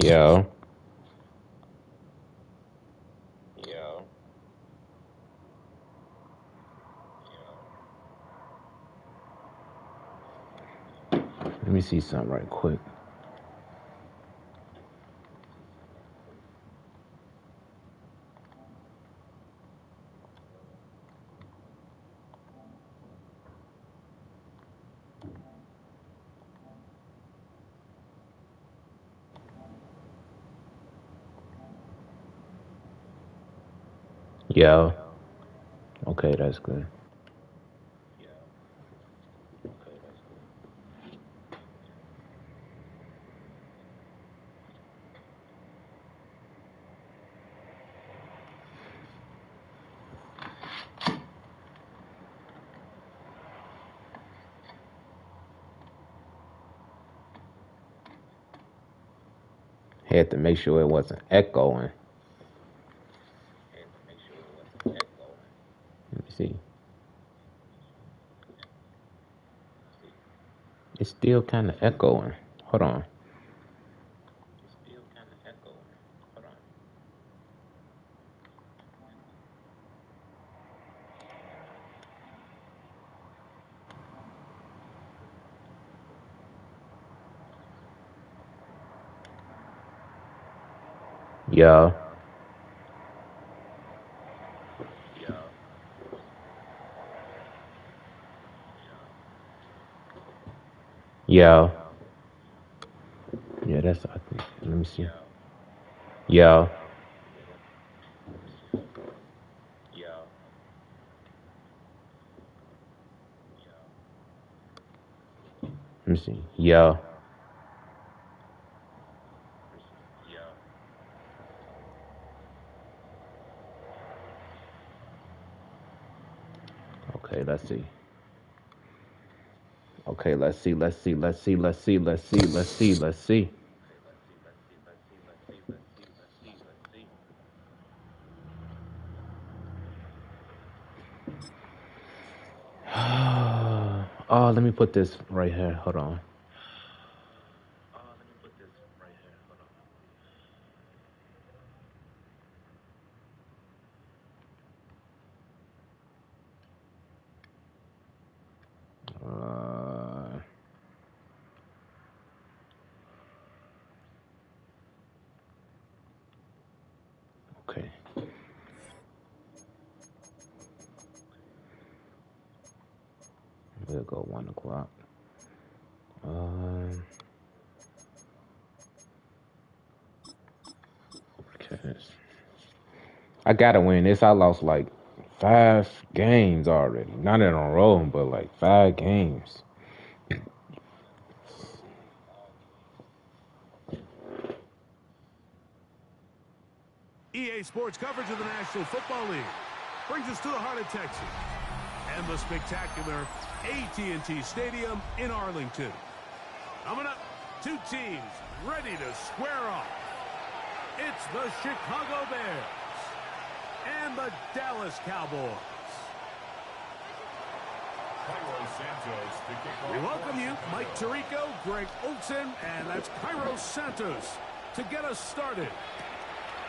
Yo. Let me see something right quick. Yo. Okay, that's good. Had to make sure it wasn't echoing. Let me see. It's still kind of echoing. Hold on. Yo. Yo. Yeah, that's, I think. Let me see. Yo. Let me see. Yo. Okay, let's see. Okay, let's see. Oh, let me put this right here. Hold on. Okay. We'll go 1 o'clock. Okay. I gotta win this. I lost like 5 games already. Not in a row, but like 5 games. EA Sports coverage of the National Football League brings us to the heart of Texas and the spectacular AT&T Stadium in Arlington. Coming up, 2 teams ready to square off. It's the Chicago Bears and the Dallas Cowboys. We welcome you, Mike Tirico, Greg Olson, and that's Cairo Santos to get us started.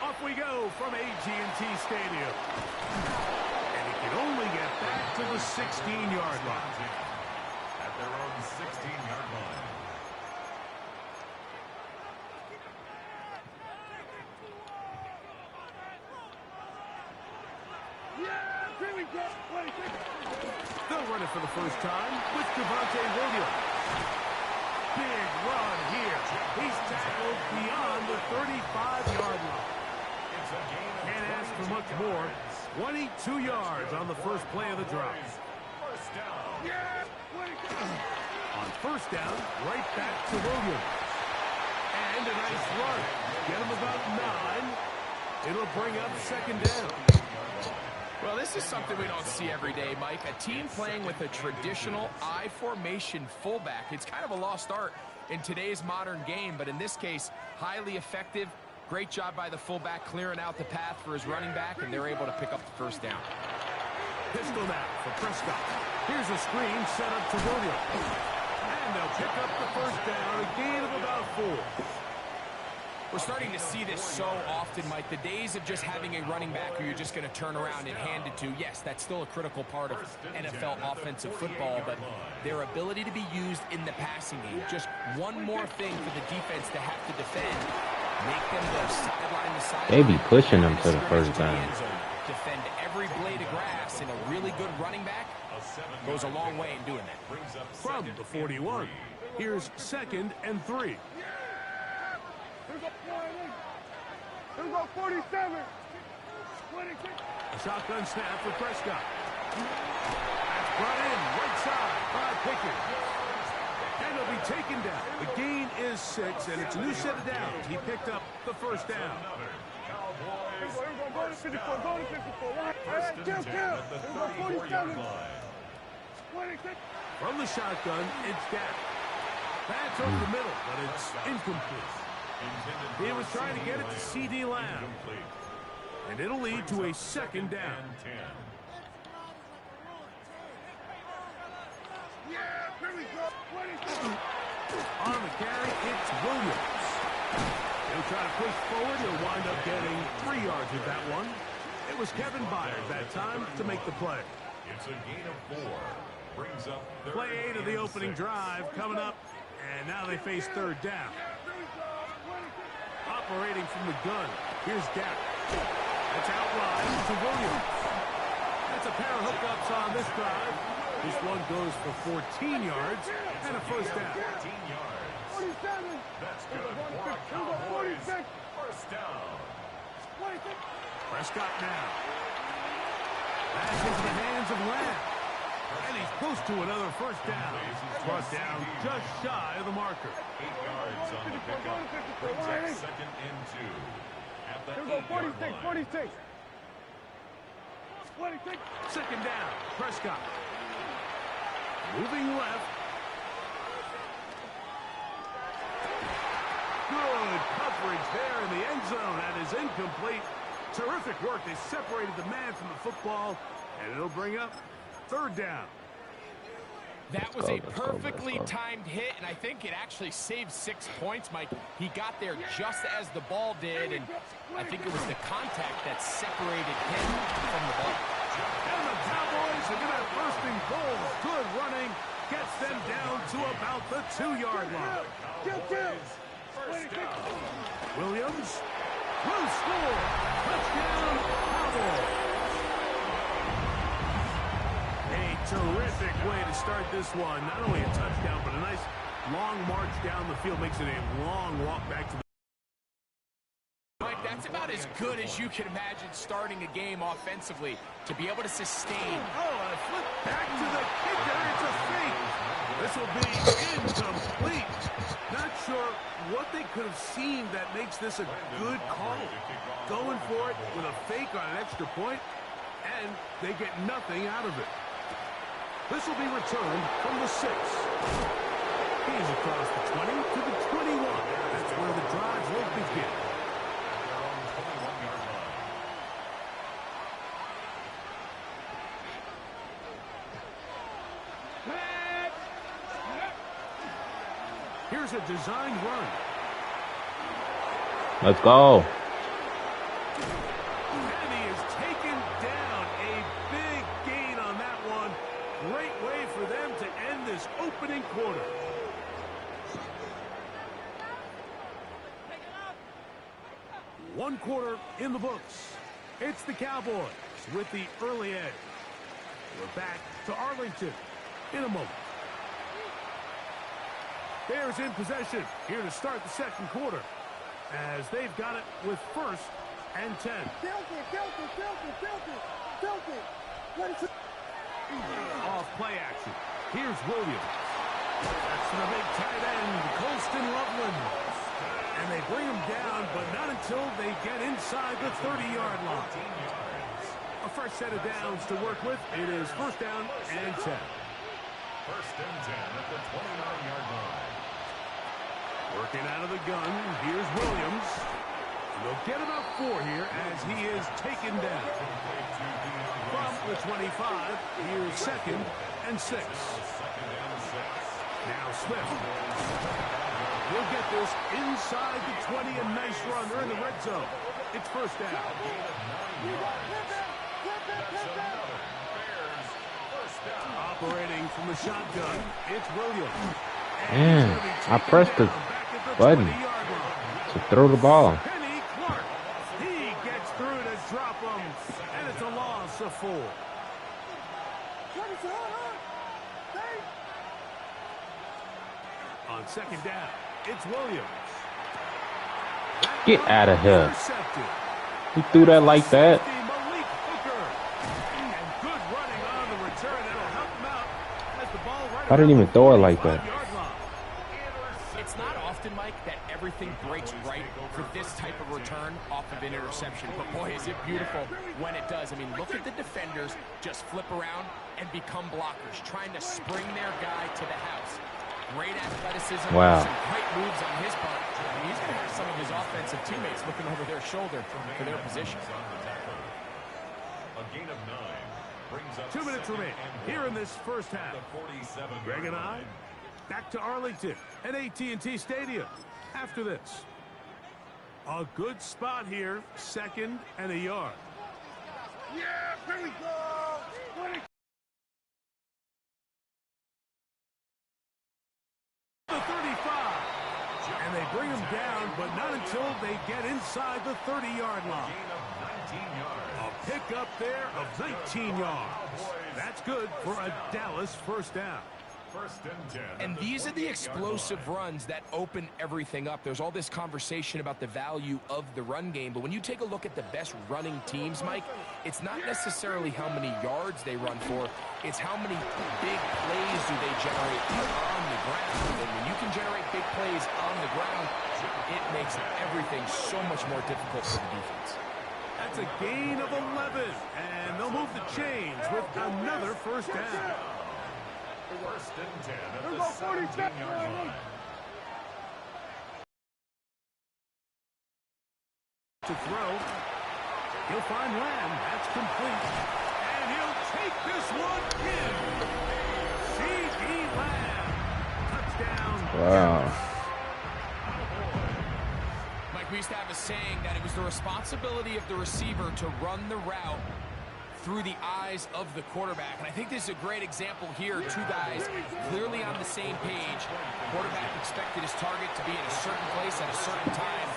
Off we go from AT&T Stadium. And he can only get back to the 16-yard line. At their own 16-yard line. They'll run it for the first time with Javonte Williams. Big run here. He's tackled beyond the 35-yard line. Can't ask for much more. 22 yards on the first play of the drive. On first down, right back to Williams. And a nice run. Get him about 9. It'll bring up second down. Well, this is something we don't see every day, Mike. A team playing with a traditional I formation fullback. It's kind of a lost art in today's modern game, but in this case, highly effective. Great job by the fullback clearing out the path for his running back, and they're able to pick up the first down. Pistol now for Prescott. Here's a screen set up to Williams. And they'll pick up the first down, a gain of about 4. We're starting to see this so often, Mike. The days of just having a running back who you're just going to turn around and hand it to, yes, that's still a critical part of NFL offensive football, but their ability to be used in the passing game, just one more thing for the defense to have to defend, make them go sideline to sideline. They be pushing them to the first down. Defend every blade of grass, and a really good running back goes a long way in doing that. From the 41, here's 2nd and 3. Here we go, 47. A shotgun snap for Prescott. That's brought in right side by Pickens. And he'll be taken down. The gain is 6, and it's a new set of downs. He picked up the first down. Go to 54, go to 54. All right, kill. Here we go, 47. 26. From the shotgun, it's Dak. That's over the middle, but it's incomplete. He was trying to get it to C.D. Lamb. And it'll lead to a 2nd down. On the carry, it's Williams. He'll try to push forward. He'll wind up getting 3 yards with that one. It was Kevin Byard that time to make the play. It's a gain of 4. Brings up Play 8 of the opening drive coming up. And now they face 3rd down. Operating from the gun. Here's Dak. That's out wide to Williams. That's a pair of hookups on this drive. This one goes for 14 yards and a first down. 14 yards. 47. That's good for our Cowboys. First down. 26. Prescott now. That's into the hands of Lamb. And he's close to another first down. Brought down just shy of the marker. 8 yards on the pickup. Brings up 2nd and 2. At the Here we go, 8-yard 46, line. 46. 26. 2nd down. Prescott. Moving left. Good coverage there in the end zone. That is incomplete. Terrific work. They separated the man from the football, and it'll bring up 3rd down. That was a perfectly timed hit, and I think it actually saved 6 points, Mike. He got there just as the ball did, and I think it was the contact that separated him from the ball. And the Cowboys are going to first and goal. Good running. Gets them down to about the 2-yard line. Williams will score. Touchdown, Cowboys. A terrific way to start this one. Not only a touchdown, but a nice long march down the field. Makes it a long walk back to the... Mike, that's about as good as you can imagine starting a game offensively, to be able to sustain. Oh, a flip back to the kicker. It's a fake. This will be incomplete. Not sure what they could have seen that makes this a good call. Going for it with a fake on an extra point, and they get nothing out of it. This will be returned from the 6. He's across the 20 to the 21. That's where the drive will begin. Here's a designed run. Let's go. And he is taken down. A big gain on that one. Great way for them to end this opening quarter. One quarter in the books. It's the Cowboys with the early edge. We're back to Arlington in a moment. Bears in possession here to start the second quarter, as they've got it with 1st and 10. Off play action. Here's Williams. That's to the big tight end, Colston Loveland. And they bring him down, but not until they get inside the 30-yard line. A fresh set of downs to work with. It is 1st down and 10. 1st and 10 at the 29-yard line. Working out of the gun, here's Williams. They'll get about 4 here as he is taken down. From the 25, here's 2nd and 6. Now Smith. He'll get this inside the 20, a nice run. They're in the red zone. It's first down. Operating from the shotgun, it's Williams. Man, I pressed the button to throw the ball. Penny Clark. He gets through to drop him, and it's a loss of 4. On second down, it's Williams. Get out of here. Intercepted. He threw that like that. Malik Hooker. And good running on the return. That'll help him out as the ball right I didn't even throw it like that. 45-yard line. It's not often, Mike, that everything breaks right for this type of return off of an interception. But, boy, is it beautiful when it does. I mean, look at the defenders just flip around and become blockers, trying to spring their guy to the house. Great athleticism. Wow. Some great moves on his part. And he's going to have some of his offensive teammates looking over their shoulder for their position. A gain of 9 brings up 2 minutes remaining here in this first half. Greg and I back to Arlington at AT&T Stadium after this. A good spot here, 2nd and a yard. Yeah, here we go. The 35. And they bring him down, but not until they get inside the 30-yard line. A pickup there of 19 yards. That's good for a Dallas first down. First and 10. And these are the explosive runs that open everything up. There's all this conversation about the value of the run game, but when you take a look at the best running teams, Mike, it's not necessarily how many yards they run for, it's how many big plays do they generate on the ground. And when you can generate big plays on the ground, it makes everything so much more difficult for the defense. That's a gain of 11, and they'll move the chains with another first down. First and 10 at the 17-yard line. To throw, he'll find Lamb. That's complete, and he'll take this one in. C.D. Lamb, touchdown. Wow. Mike, we used to have a saying that it was the responsibility of the receiver to run the route through the eyes of the quarterback. And I think this is a great example here. 2 guys clearly on the same page. Quarterback expected his target to be in a certain place at a certain time.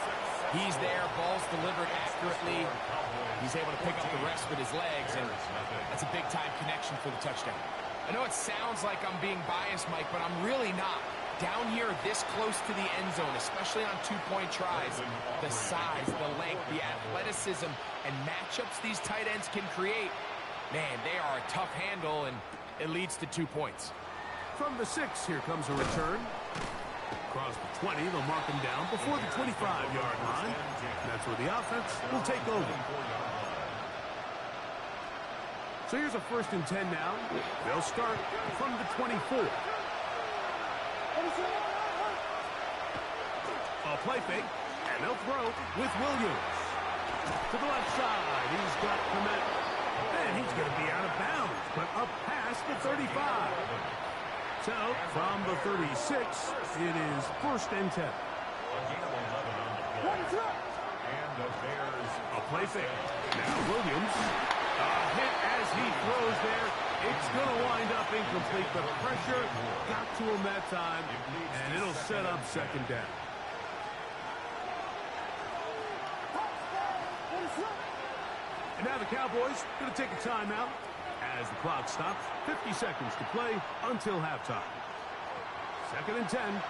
He's there, ball's delivered accurately. He's able to pick up the rest with his legs, and that's a big-time connection for the touchdown. I know it sounds like I'm being biased, Mike, but I'm really not. Down here, this close to the end zone, especially on 2-point tries, the size, the length, the athleticism, and matchups these tight ends can create, man, they are a tough handle, and it leads to 2 points. From the 6, here comes a return. Across the 20, they'll mark him down before the 25-yard line. That's where the offense will take over. So here's a first and 10 now. They'll start from the 24. A play fake, and they'll throw with Williams. To the left side, he's got Clement. And he's going to be out of bounds, but up past the 35. So, from the 36, it is first and 10. A play fake. Now Williams. A hit as he throws there. It's going to wind up incomplete, but pressure got to him that time, and it'll set up second down. And now the Cowboys going to take a timeout as the clock stops. 50 seconds to play until halftime. Second and 10.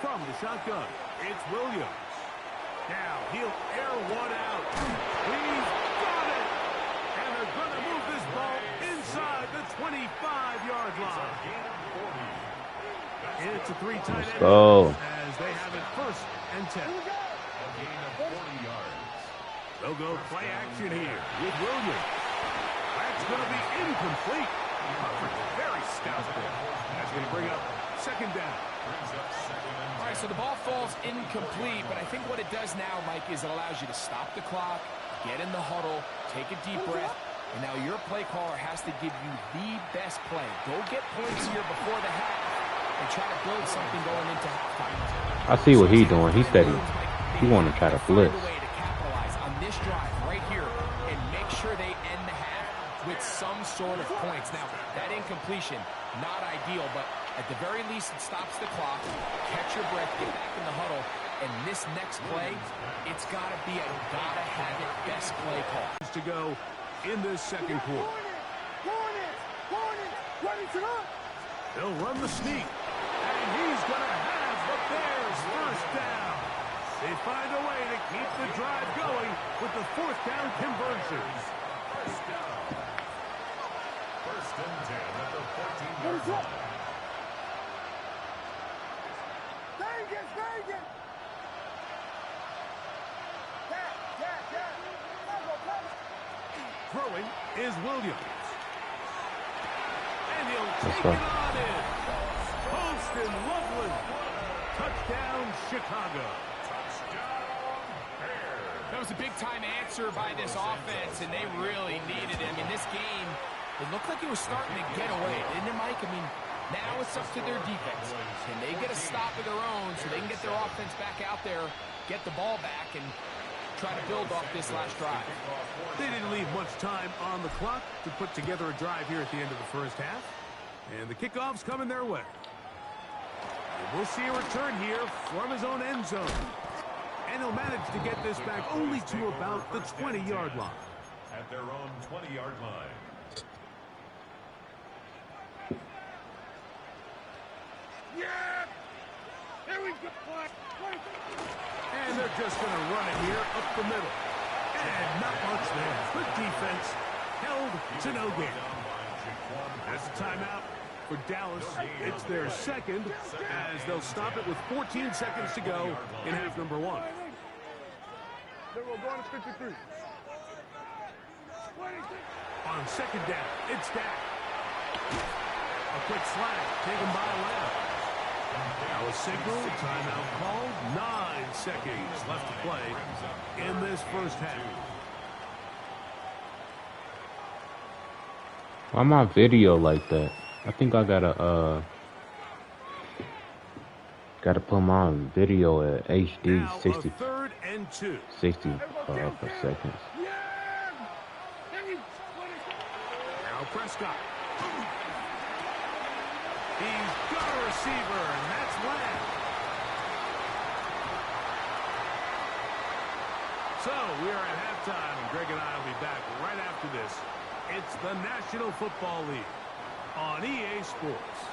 From the shotgun, it's Williams. Now he'll air one out. He's got it! And they're going to move this ball inside the 25-yard line. It's a 3 tight end as they have it first and 10. A gain of 40 yards. They'll go play action here with Williams. That's going to be incomplete. Very stout there. That's going to bring up second down. All right, so the ball falls incomplete, but I think what it does now, Mike, is it allows you to stop the clock, get in the huddle, take a deep breath, And now your play caller has to give you the best play. Go get points here before the half and try to build something going into halftime. I see what he's doing. He's steady. He want to try to blitz. Find a way to capitalize on this drive right here and make sure they end the half with some sort of points. Now, that incompletion, not ideal, but at the very least, it stops the clock. Catch your breath, get back in the huddle, and this next play, it's got to be a gotta-have-it best play call. To go in this second quarter. They'll run the sneak, and he's going to have the Bears first down. They find a way to keep the drive going with the fourth down conversion. First down. First and 10 at the 14-yard line. Throwing is Williams. And he'll take it on in. Post and Loveland. Touchdown, Chicago. That was a big-time answer by this offense, and they really needed it. I mean, this game, it looked like it was starting to get away, didn't it, Mike? I mean, now it's up to their defense. Can they get a stop of their own so they can get their offense back out there, get the ball back, and try to build off this last drive? They didn't leave much time on the clock to put together a drive here at the end of the first half. And the kickoff's coming their way. And we'll see a return here from his own end zone. And he'll manage to get this back only to about the 20-yard line. At their own 20-yard line. Yeah! Here we go. And they're just going to run it here up the middle. And not much there. Good defense. Held to no gain. That's a timeout for Dallas. It's their second as they'll stop it with 14 seconds to go in half number one. Then we'll go on to 53. On second down, it's Dak. A quick slide taken by Lamb. Now a signal, timeout called. 9 seconds left to play in this first half. Why my video like that? I think I gotta put my video at HD Now 60 a third and 2. 60 per seconds. Now Prescott. He's got a receiver, and that's Lamb. So we are at halftime, and Greg and I will be back right after this. It's the National Football League on EA Sports.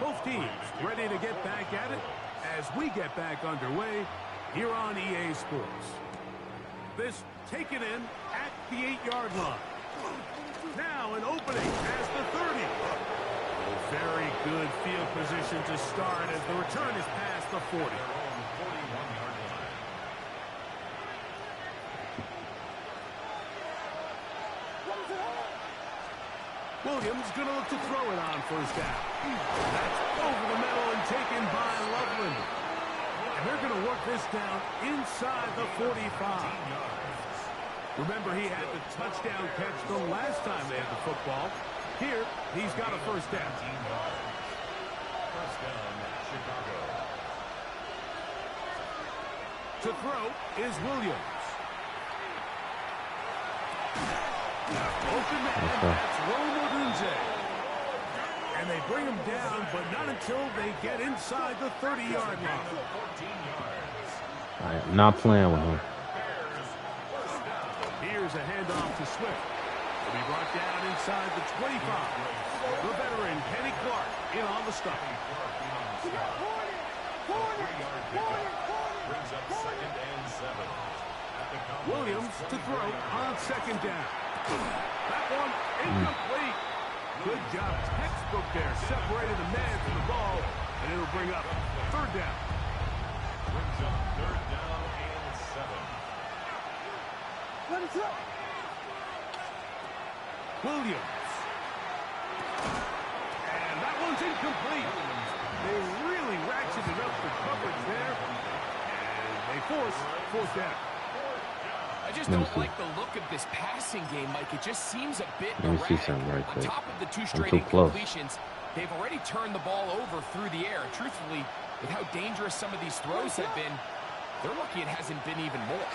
Both teams ready to get back at it as we get back underway here on EA Sports. This taken in at the 8-yard line. Now an opening as the 30. Very good field position to start as the return is past the 40. Williams going to look to throw it on first down. That's over the middle and taken by Loveland. And they're going to work this down inside the 45. Remember, he had the touchdown catch the last time they had the football. Here, he's got a first down. First down, Chicago. To throw is Williams. Open man, that's Rome Odunze. And they bring him down, but not until they get inside the 30-yard line. I am not playing with him. Here's a handoff to Swift. He'll be brought down inside the 25. The veteran, Kenny Clark, in on the stop. Brings up second and 7. Williams to throw on second down. That one incomplete. Good job. Textbook there. Separated the man from the ball, and it'll bring up third down. Brings up third down and 7. Let it go. Williams. And that one's incomplete. They really ratcheted up the coverage there. And They force fourth down. I just don't like the look of this passing game, Mike. It just seems a bit Let me see erratic. something right On quick. top of the 2 I'm straight too close. incompletions, they've already turned the ball over through the air. Truthfully, with how dangerous some of these throws have been, they're lucky it hasn't been even more.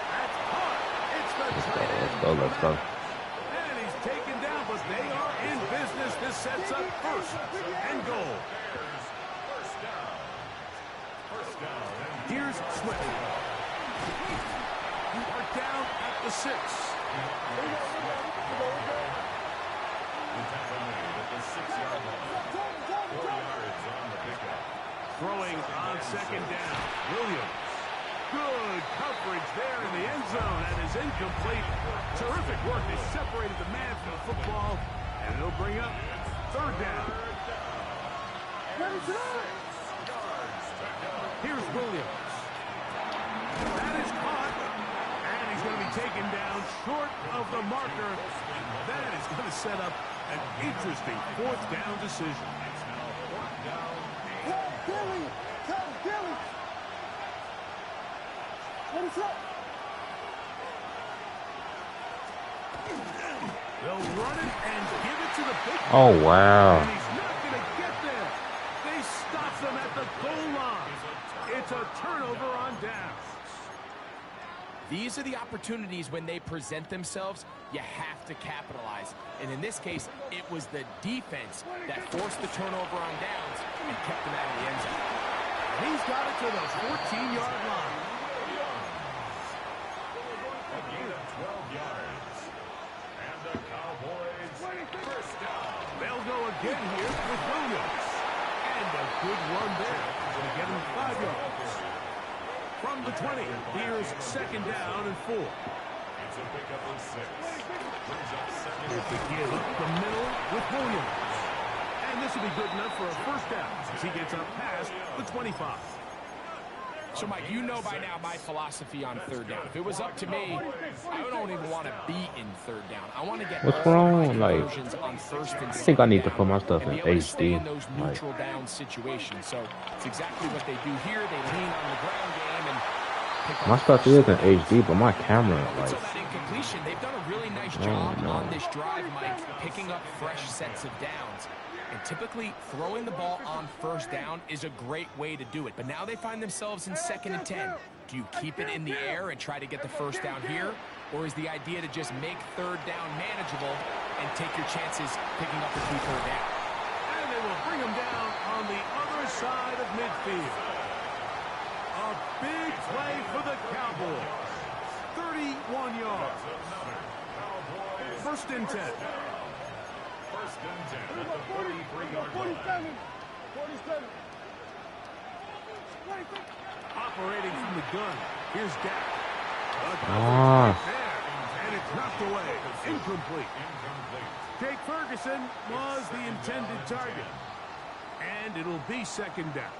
That's caught. It's the tight end. Let's go. And he's taken down, but they are in business. This sets up first and goal. First down. Here's Swift. You are down at the 6. The tackle made at the 6-yard line. 4 yards on the pickup. Throwing on second down. Williams. Good coverage there in the end zone. That is incomplete. Terrific work. They separated the man from the football, and it'll bring up third down. Here's Williams. That is caught, and he's going to be taken down short of the marker. That is going to set up an interesting fourth down decision. They'll run it and give it to the big man. Oh, wow. And he's not going to get there. They stop them at the goal line. It's a turnover on downs. These are the opportunities when they present themselves, you have to capitalize. And in this case, it was the defense that forced the turnover on downs and kept them out of the end zone. He's got it to the 14-yard line. A gain of 12 yards. And the Cowboys first down. They'll go again here with Williams. And a good run there. Going to get him 5 yards. From the 20, here's second down and 4. It's a pickup of 6. Brings up second. Here's the give up the middle with Williams. And this will be good enough for a first down as he gets up past the 25. So, Mike, you know by now my philosophy on third down. If it was up to me, I don't even want to be in third down. I want to get What's all wrong? my Like, conversions on first and I think I need to second put my down stuff and in be able to stay HD. in those neutral down situations. So it's exactly what they do here. They lean on the ground game and pick up My the stuff first is in down. HD, but my camera, So like, that incompletion, they've done a really nice job no. on this drive, Mike, picking up fresh sets of downs. And typically, throwing the ball on first down is a great way to do it. But now they find themselves in 2nd and 10. Do you keep it in the air and try to get the first down here? Or is the idea to just make third down manageable and take your chances picking up a key third down? And they will bring him down on the other side of midfield. A big play for the Cowboys. 31 yards. First and 10. First and 10 at the 43-yard line. Operating from the gun. Here's Dak. Ah. And it's knocked away. Incomplete. Jake Ferguson was the intended target. And it'll be second down.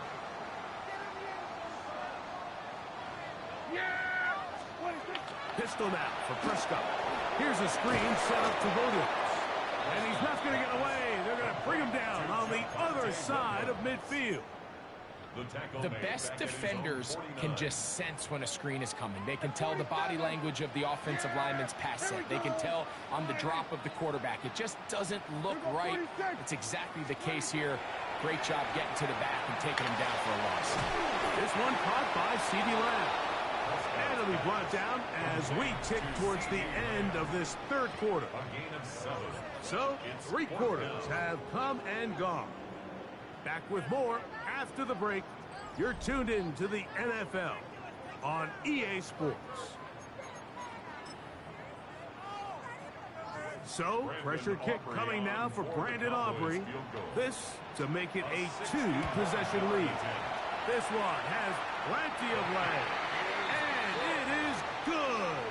Pistol now for Prescott. Here's a screen set up to Williams. And he's not going to get away. They're going to bring him down on the other side of midfield. The best defenders can just sense when a screen is coming. They can tell the body language of the offensive lineman's pass set. They can tell on the drop of the quarterback. It just doesn't look right. It's exactly the case here. Great job getting to the back and taking him down for a loss. This one caught by C.D. Lamb. And it'll be brought down as we tick towards the end of this third quarter. A gain of 7. So, 3 quarters have come and gone. Back with more after the break. You're tuned in to the NFL on EA Sports. So, pressure kick coming now for Brandon Aubrey. This to make it a 2-possession lead. This one has plenty of leg. And it is good.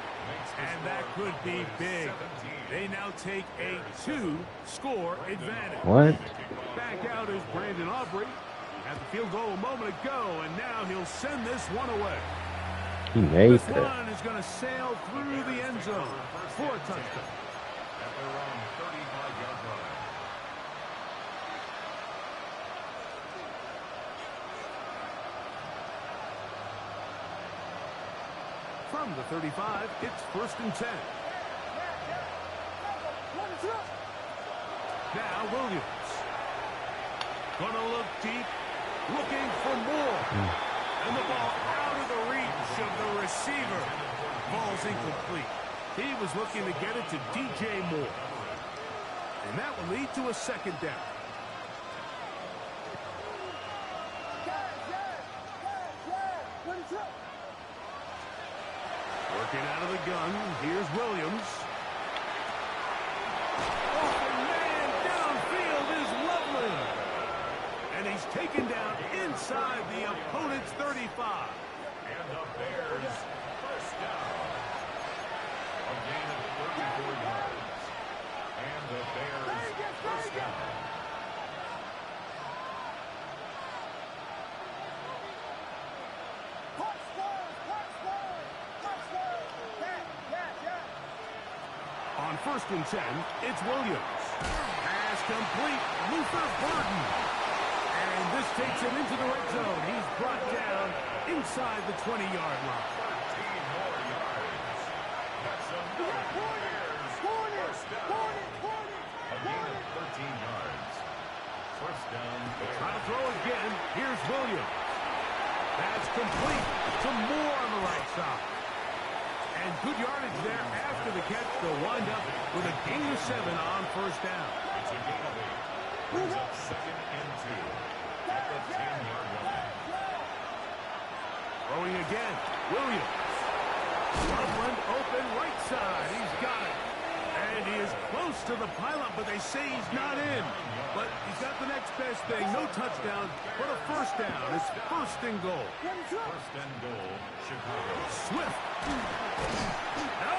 And that could be big. They now take a 2-score advantage. what? Back out is Brandon Aubrey. Had the field goal a moment ago, and now he'll send this one away. He made This that. one is going to sail through the end zone for a touchdown. At their own 35-yard line. From the 35, it's 1st and 10. Now Williams. Gonna look deep, looking for more. And the ball out of the reach of the receiver. Ball's incomplete. He was looking to get it to DJ Moore. And that will lead to a 2nd down. Working out of the gun, here's Williams. Open man downfield is lovely. And he's taken down inside the opponent's 35. And the Bears, 1st down. A gain of 34 yards. And the Bears, 1st down. On 1st and 10, it's Williams. Pass complete. Luther Burden. And this takes him into the red zone. He's brought down inside the 20-yard line. 13 more yards. That's another Bears, 1st down. A gain of 13 yards. 1st down, Bears. Trying to throw again. Here's Williams. That's complete to Moore on the right side. And good yardage there after the catch. They'll wind up with a gain of 7 on 1st down. It's a gain of 8. Brings up 2nd and 2 at the 10-yard line. Throwing again. Williams. Loveland open right side. He's got it. And he is close to the pylon, but they say he's not in. But he's got the next best thing. No touchdown, but a 1st down. It's 1st and goal. 1st and goal, Chicago. Swift. No,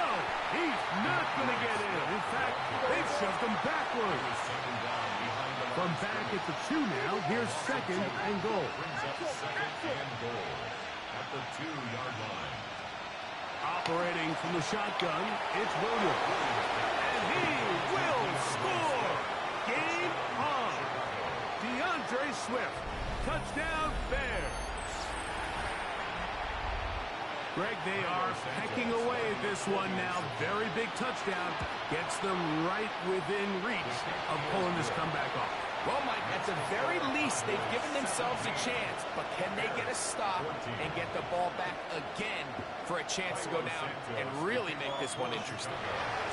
he's not going to get in. In fact, they've shoved him backwards. Second down behind the From back at the 2 now, here's 2nd and goal. brings up 2nd and goal at the 2-yard line. Operating from the shotgun, it's Williams. And he will score. Game on. DeAndre Swift. Touchdown, Bears. Greg, they are pecking away at this one now. Very big touchdown. Gets them right within reach of pulling this comeback off. Well, Mike, at the very least, they've given themselves a chance. But can they get a stop and get the ball back again for a chance to go down and really make this one interesting?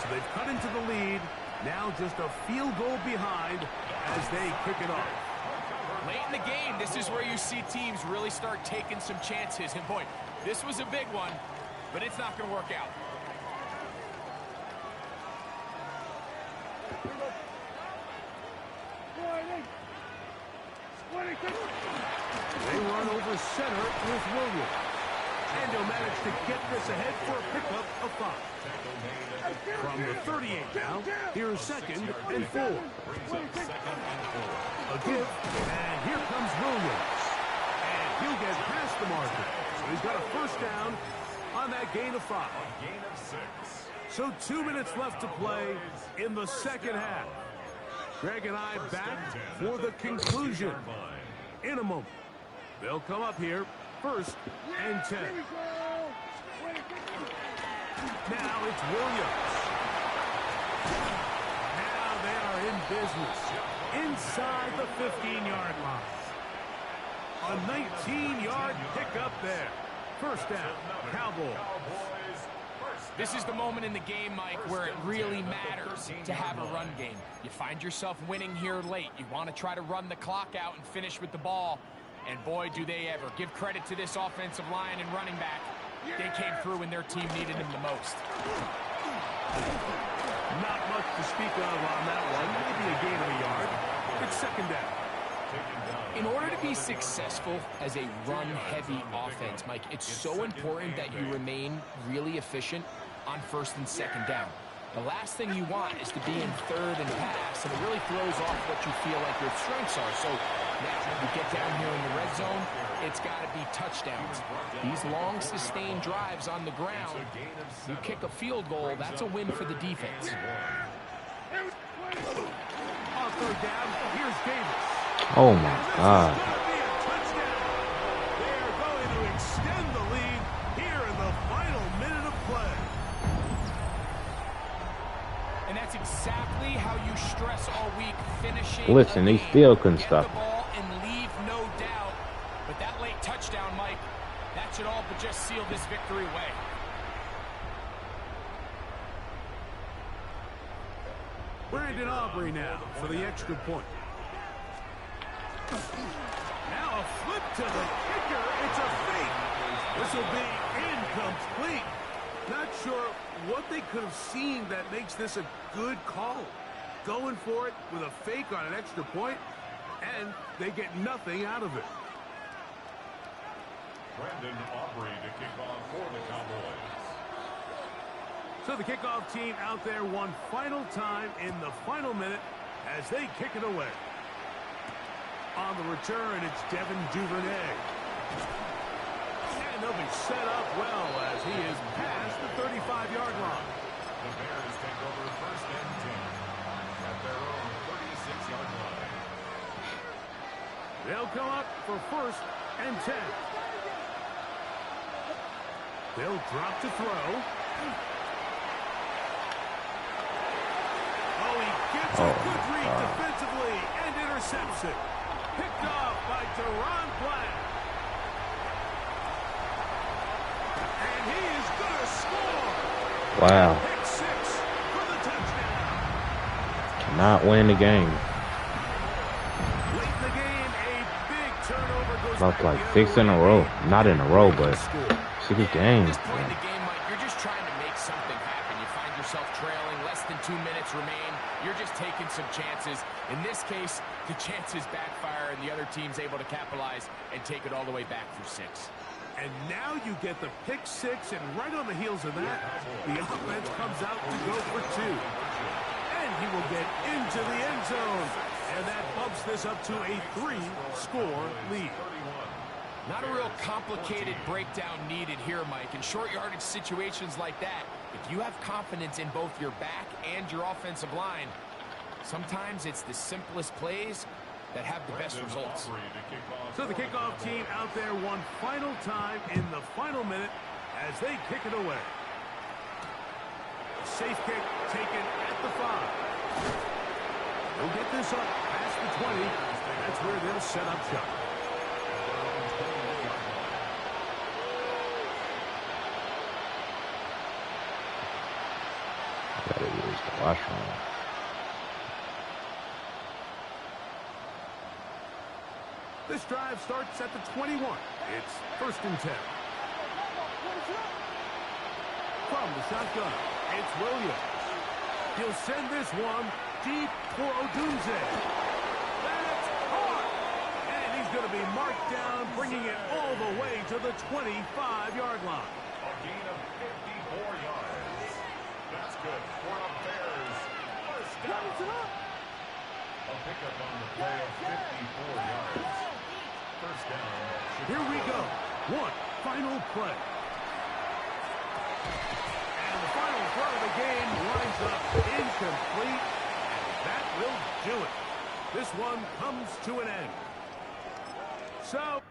So they've cut into the lead. Now just a field goal behind as they kick it off. Late in the game, this is where you see teams really start taking some chances. And boy, this was a big one, but it's not going to work out. They run over center with Williams. And he'll manage to get this ahead for a pickup of 5. From the 38 now, here's 2nd and 4. A give, and here comes Williams. And he'll get past the marker. So he's got a 1st down on that gain of 5. Gain of 6. So 2 minutes left to play in the 2nd half. Greg and I back for the conclusion in a moment. They'll come up here, 1st and 10. Now it's Williams. Now they are in business inside the 15-yard line. A 19-yard pickup there. 1st down, Cowboys. This is the moment in the game, Mike, where it really matters to have a run game. You find yourself winning here late. You want to try to run the clock out and finish with the ball. And boy, do they ever. Give credit to this offensive line and running back. They came through when their team needed them the most. Not much to speak of on that one. Maybe a gain of a yard. It's 2nd down. In order to be successful as a run-heavy offense, Mike, it's so important that you remain really efficient on 1st and 2nd down. The last thing you want is to be in 3rd and pass, and it really throws off what you feel like your strengths are. So now you get down here in the red zone, it's got to be touchdowns. These long, sustained drives on the ground, you kick a field goal, that's a win for the defense. On 3rd down, here's Davis. Oh my God. It's going to be a touchdown. They are going to extend the lead here in the final minute blitzing. They still couldn't stop the him. ball and leave no doubt. But that late touchdown, Mike, that should all but just seal this victory away. Brandon Aubrey now for the extra point. Now a flip to the kicker. It's a fake. This will be incomplete. Not sure what they could have seen that makes this a good call. Going for it with a fake on an extra point, and they get nothing out of it. Brandon Aubrey to kick off for the Cowboys. So the kickoff team out there one final time in the final minute as they kick it away. On the return, it's Devin Duvernay. And they'll be set up well as he is past the 35-yard line. The Bears take over first and 10 at their own 36-yard line. They'll come up for first and 10. They'll drop to throw. Oh, he gets a good read defensively and intercepts it. Picked off by Deron Black. And he is going to score. Wow. Pick six for the touchdown. Cannot win the game. Late in the game, a big turnover goes Lost back like the 6 other in a way. row. Not in a row, but Score. 6 At games. this point in the game, Mike, you're just trying to make something happen. You find yourself trailing, less than 2 minutes remain. You're just taking some chances. In this case, the chances backfire, and the other team's able to capitalize and take it all the way back for 6. And now you get the pick six, and right on the heels of that, the offense comes out to go for 2. And he will get into the end zone. And that bumps this up to a 3-score lead. Not a real complicated breakdown needed here, Mike. In short yardage situations like that, if you have confidence in both your back and your offensive line, sometimes it's the simplest plays that have the best results. So the kickoff team out there one final time in the final minute as they kick it away. A safe kick taken at the 5. They'll get this up past the 20. That's where they'll set up shop. Gotta use the washroom. This drive starts at the 21. It's first and 10. From the shotgun, it's Williams. He'll send this one deep for Odunze. That's caught. And he's going to be marked down, bringing it all the way to the 25-yard line. A gain of 54 yards. That's good for the Bears. First down. A pickup on the play of 54 yards. First down. Here we go. One final play. And the final throw of the game lines up incomplete. And that will do it. This one comes to an end. So...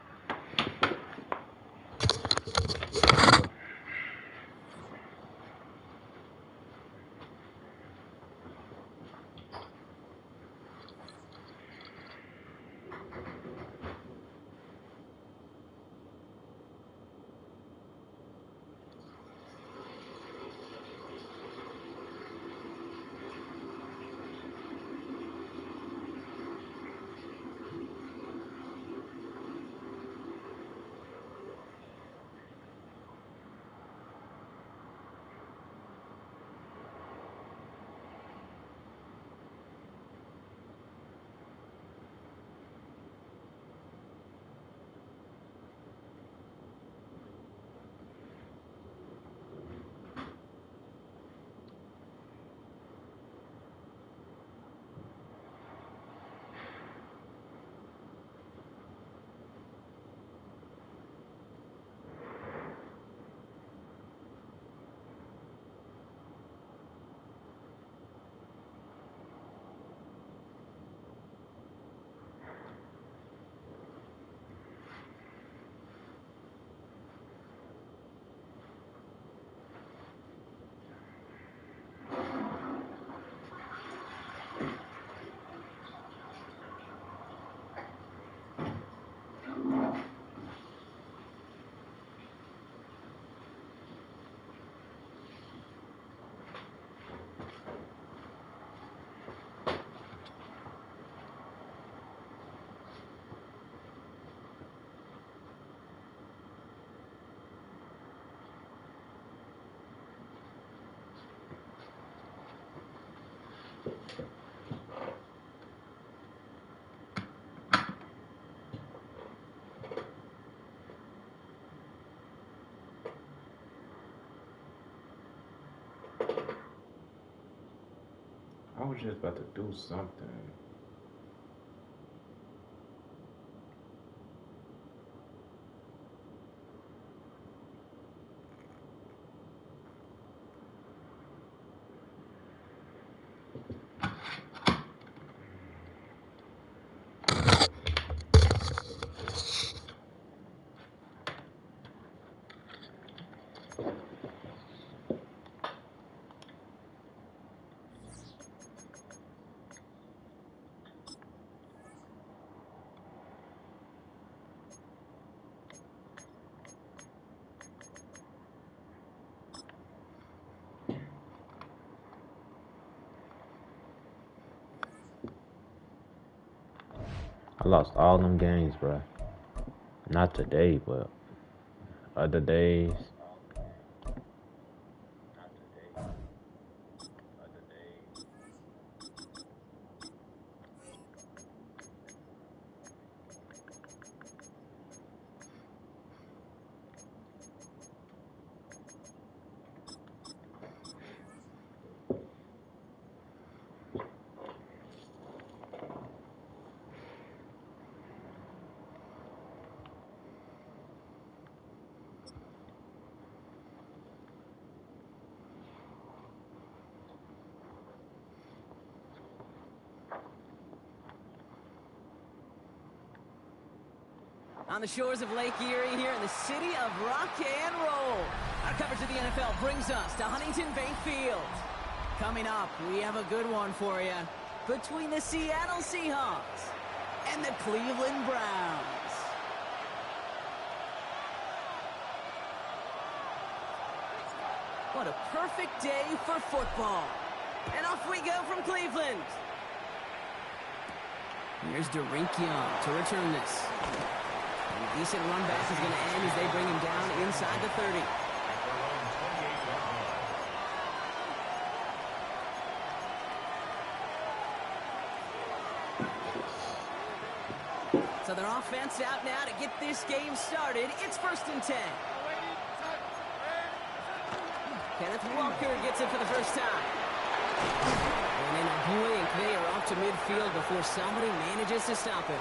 I was just about to do something. I lost all them games, bro. Not today, but other days. On the shores of Lake Erie here in the city of rock and roll. Our coverage of the NFL brings us to Huntington Bank Field. Coming up, we have a good one for you. Between the Seattle Seahawks and the Cleveland Browns. What a perfect day for football. And off we go from Cleveland. Here's Young to return this. A decent run back is going to end as they bring him down inside the 30. So their offense out now to get this game started. It's 1st and 10. Kenneth Walker gets it for the first time. And in a blink, they are off to midfield before somebody manages to stop him.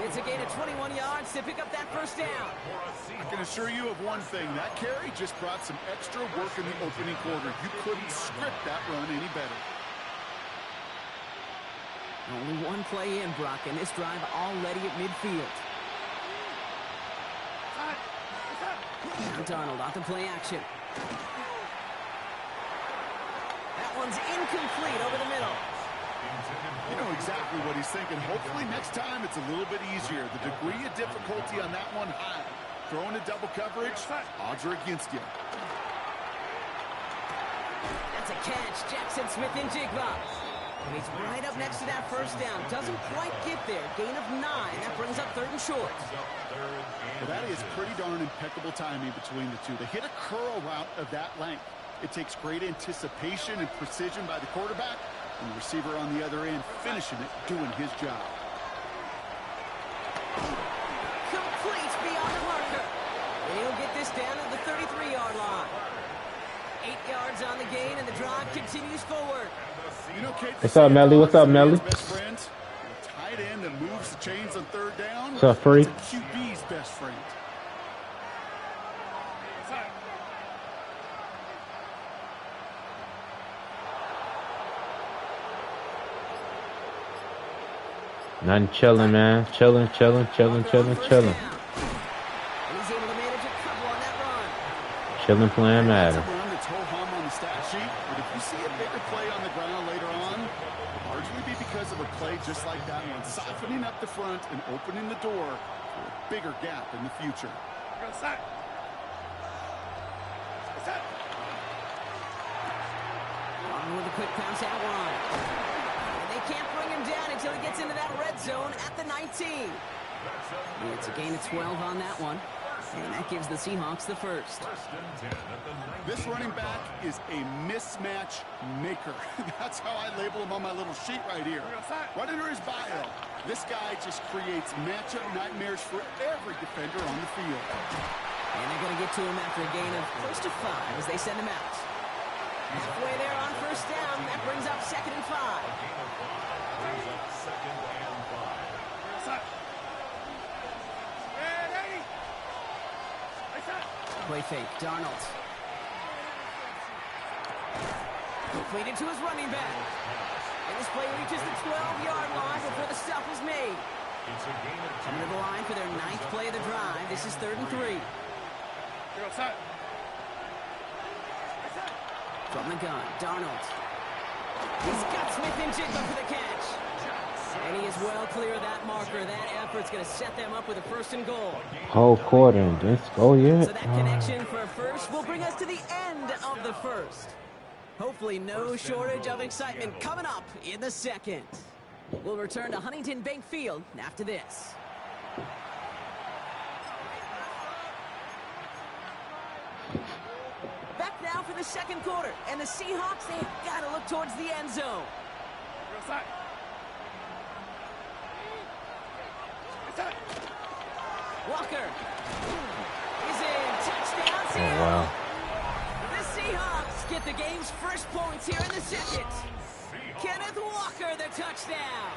It's a gain of 21 yards to pick up that first down. I can assure you of one thing. That carry just brought some extra work in the opening quarter. You couldn't script that run any better. Only one play in, Brock, and this drive already at midfield. Now Donald off the play action. That one's incomplete over the middle. You know exactly what he's thinking. Hopefully next time it's a little bit easier. The degree of difficulty on that one high. Throwing a double coverage, odds are against you. That's a catch. Jackson Smith-Njigba. And he's right up next to that first down. Doesn't quite get there. Gain of 9. That brings up 3rd and short. Well, that is pretty darn impeccable timing between the two. They hit a curl route of that length. It takes great anticipation and precision by the quarterback, and the receiver on the other end finishing it, doing his job. Complete beyond the marker. And he'll get this down at the 33-yard line. 8 yards on the gain, and the drive continues forward. You know, Kate, what's up, Melly? What's up, Melly? Best friends, a tight end that moves the chains on 3rd down. What's up, Free? It's a QB's best friend. Nothing chilling, man. Chilling. And he's able to manage a couple on that run. Chilling, playing Madden. That's a run that's ho-hum on the stat sheet, but if you see a bigger play on the ground later on, it'll largely be because of a play just like that one, softening up the front and opening the door for a bigger gap in the future. On with a quick pass out wide. And they can't bring him down until he gets into that red zone at the 19. It's a gain of 12 on that one. And that gives the Seahawks the first. This running back is a mismatch maker. That's how I label him on my little sheet right here. Right under his bio, this guy just creates matchup nightmares for every defender on the field. And they're going to get to him after a gain of close to 5 as they send him out. Halfway there on first down. That brings up 2nd and 5. Play fake, Darnold. Completed to his running back. And this play reaches the 12-yard line before the stop is made. Coming to the line for their 9th play of the drive. This is 3rd and 3. From the gun, Darnold. He's got Smith and Jigba for the catch. And he is well clear of that marker. That effort's going to set them up with a 1st and goal. Whole quarter and didn't score yet. So that connection for a first will bring us to the end of the first. Hopefully no shortage of excitement coming up in the second. We'll return to Huntington Bank Field after this. Back now for the second quarter. And the Seahawks, they've got to look towards the end zone. Walker is in. Touchdown, Seattle. Oh, wow. The Seahawks get the game's first points here in the second. Kenneth Walker, the touchdown.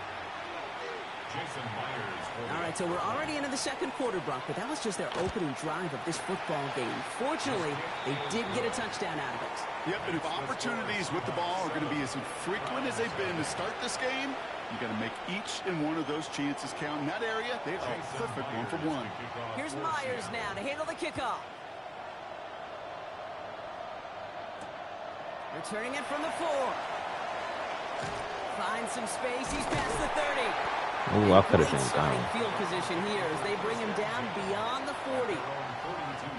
All right, so we're already into the second quarter, Brock, but that was just their opening drive of this football game. Fortunately, they did get a touchdown out of it. Yep, and if opportunities with the ball are going to be as infrequent as they've been to start this game, you got to make each and one of those chances count. In that area, they are perfect 1-for-1. Here's Myers now to handle the kickoff. Returning it from the 4. Finds some space. He's past the 30. Ooh, I could have been starting down. field position here as they bring him down beyond the 40.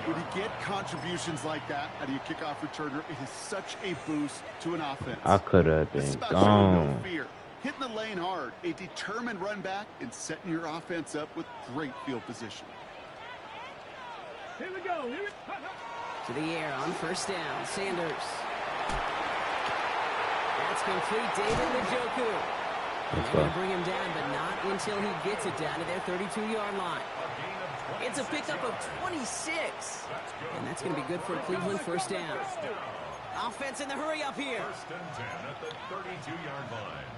When you get contributions like that out of your kickoff returner, it is such a boost to an offense. I could have This is been about showing no gone. fear. Hitting the lane hard, a determined run back, and setting your offense up with great field position. Here we go. To the air on first down. Sanders. That's complete. David Njoku. Let's They're go. going to bring him down, but not until he gets it down to their 32-yard line. It's a pickup of 26. And that's going to be good for a Cleveland first down. Offense in the hurry up here. 1st and 10 at the 32-yard line.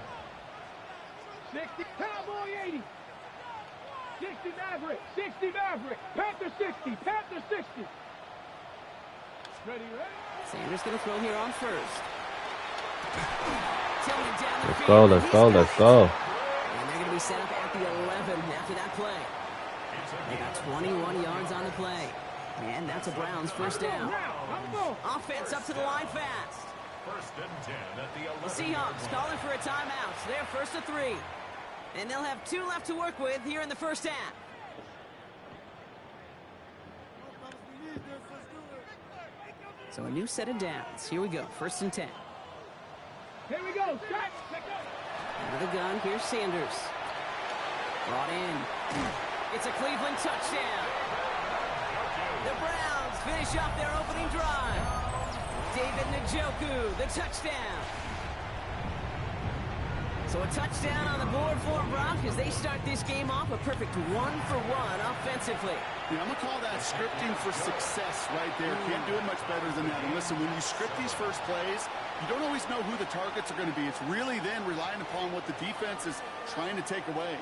60, Cowboy 80. 60 Maverick, 60 Maverick. Panther 60, Panther 60. Ready? Sanders going to throw here on first. Tillman down the Let's field. go, let's go, let's go. And they're going to be set up at the 11 after that play. They got 21 yards on the play. And that's a Browns first down. Offense up to the line fast. 1st and 10 at the 11. The Seahawks calling for a timeout. So they're 1st and 3. And they'll have 2 left to work with here in the first half. So a new set of downs. Here we go. 1st and 10. Here we go. Shot. Out of the gun, here's Sanders. Brought in. It's a Cleveland touchdown. The Browns finish off their opening drive. David Njoku, the touchdown. So a touchdown on the board for Brock as they start this game off a perfect 1-for-1 offensively. Yeah, I'm going to call that scripting for success right there. Can't do it much better than that. And listen, when you script these first plays, you don't always know who the targets are going to be. It's really then relying upon what the defense is trying to take away.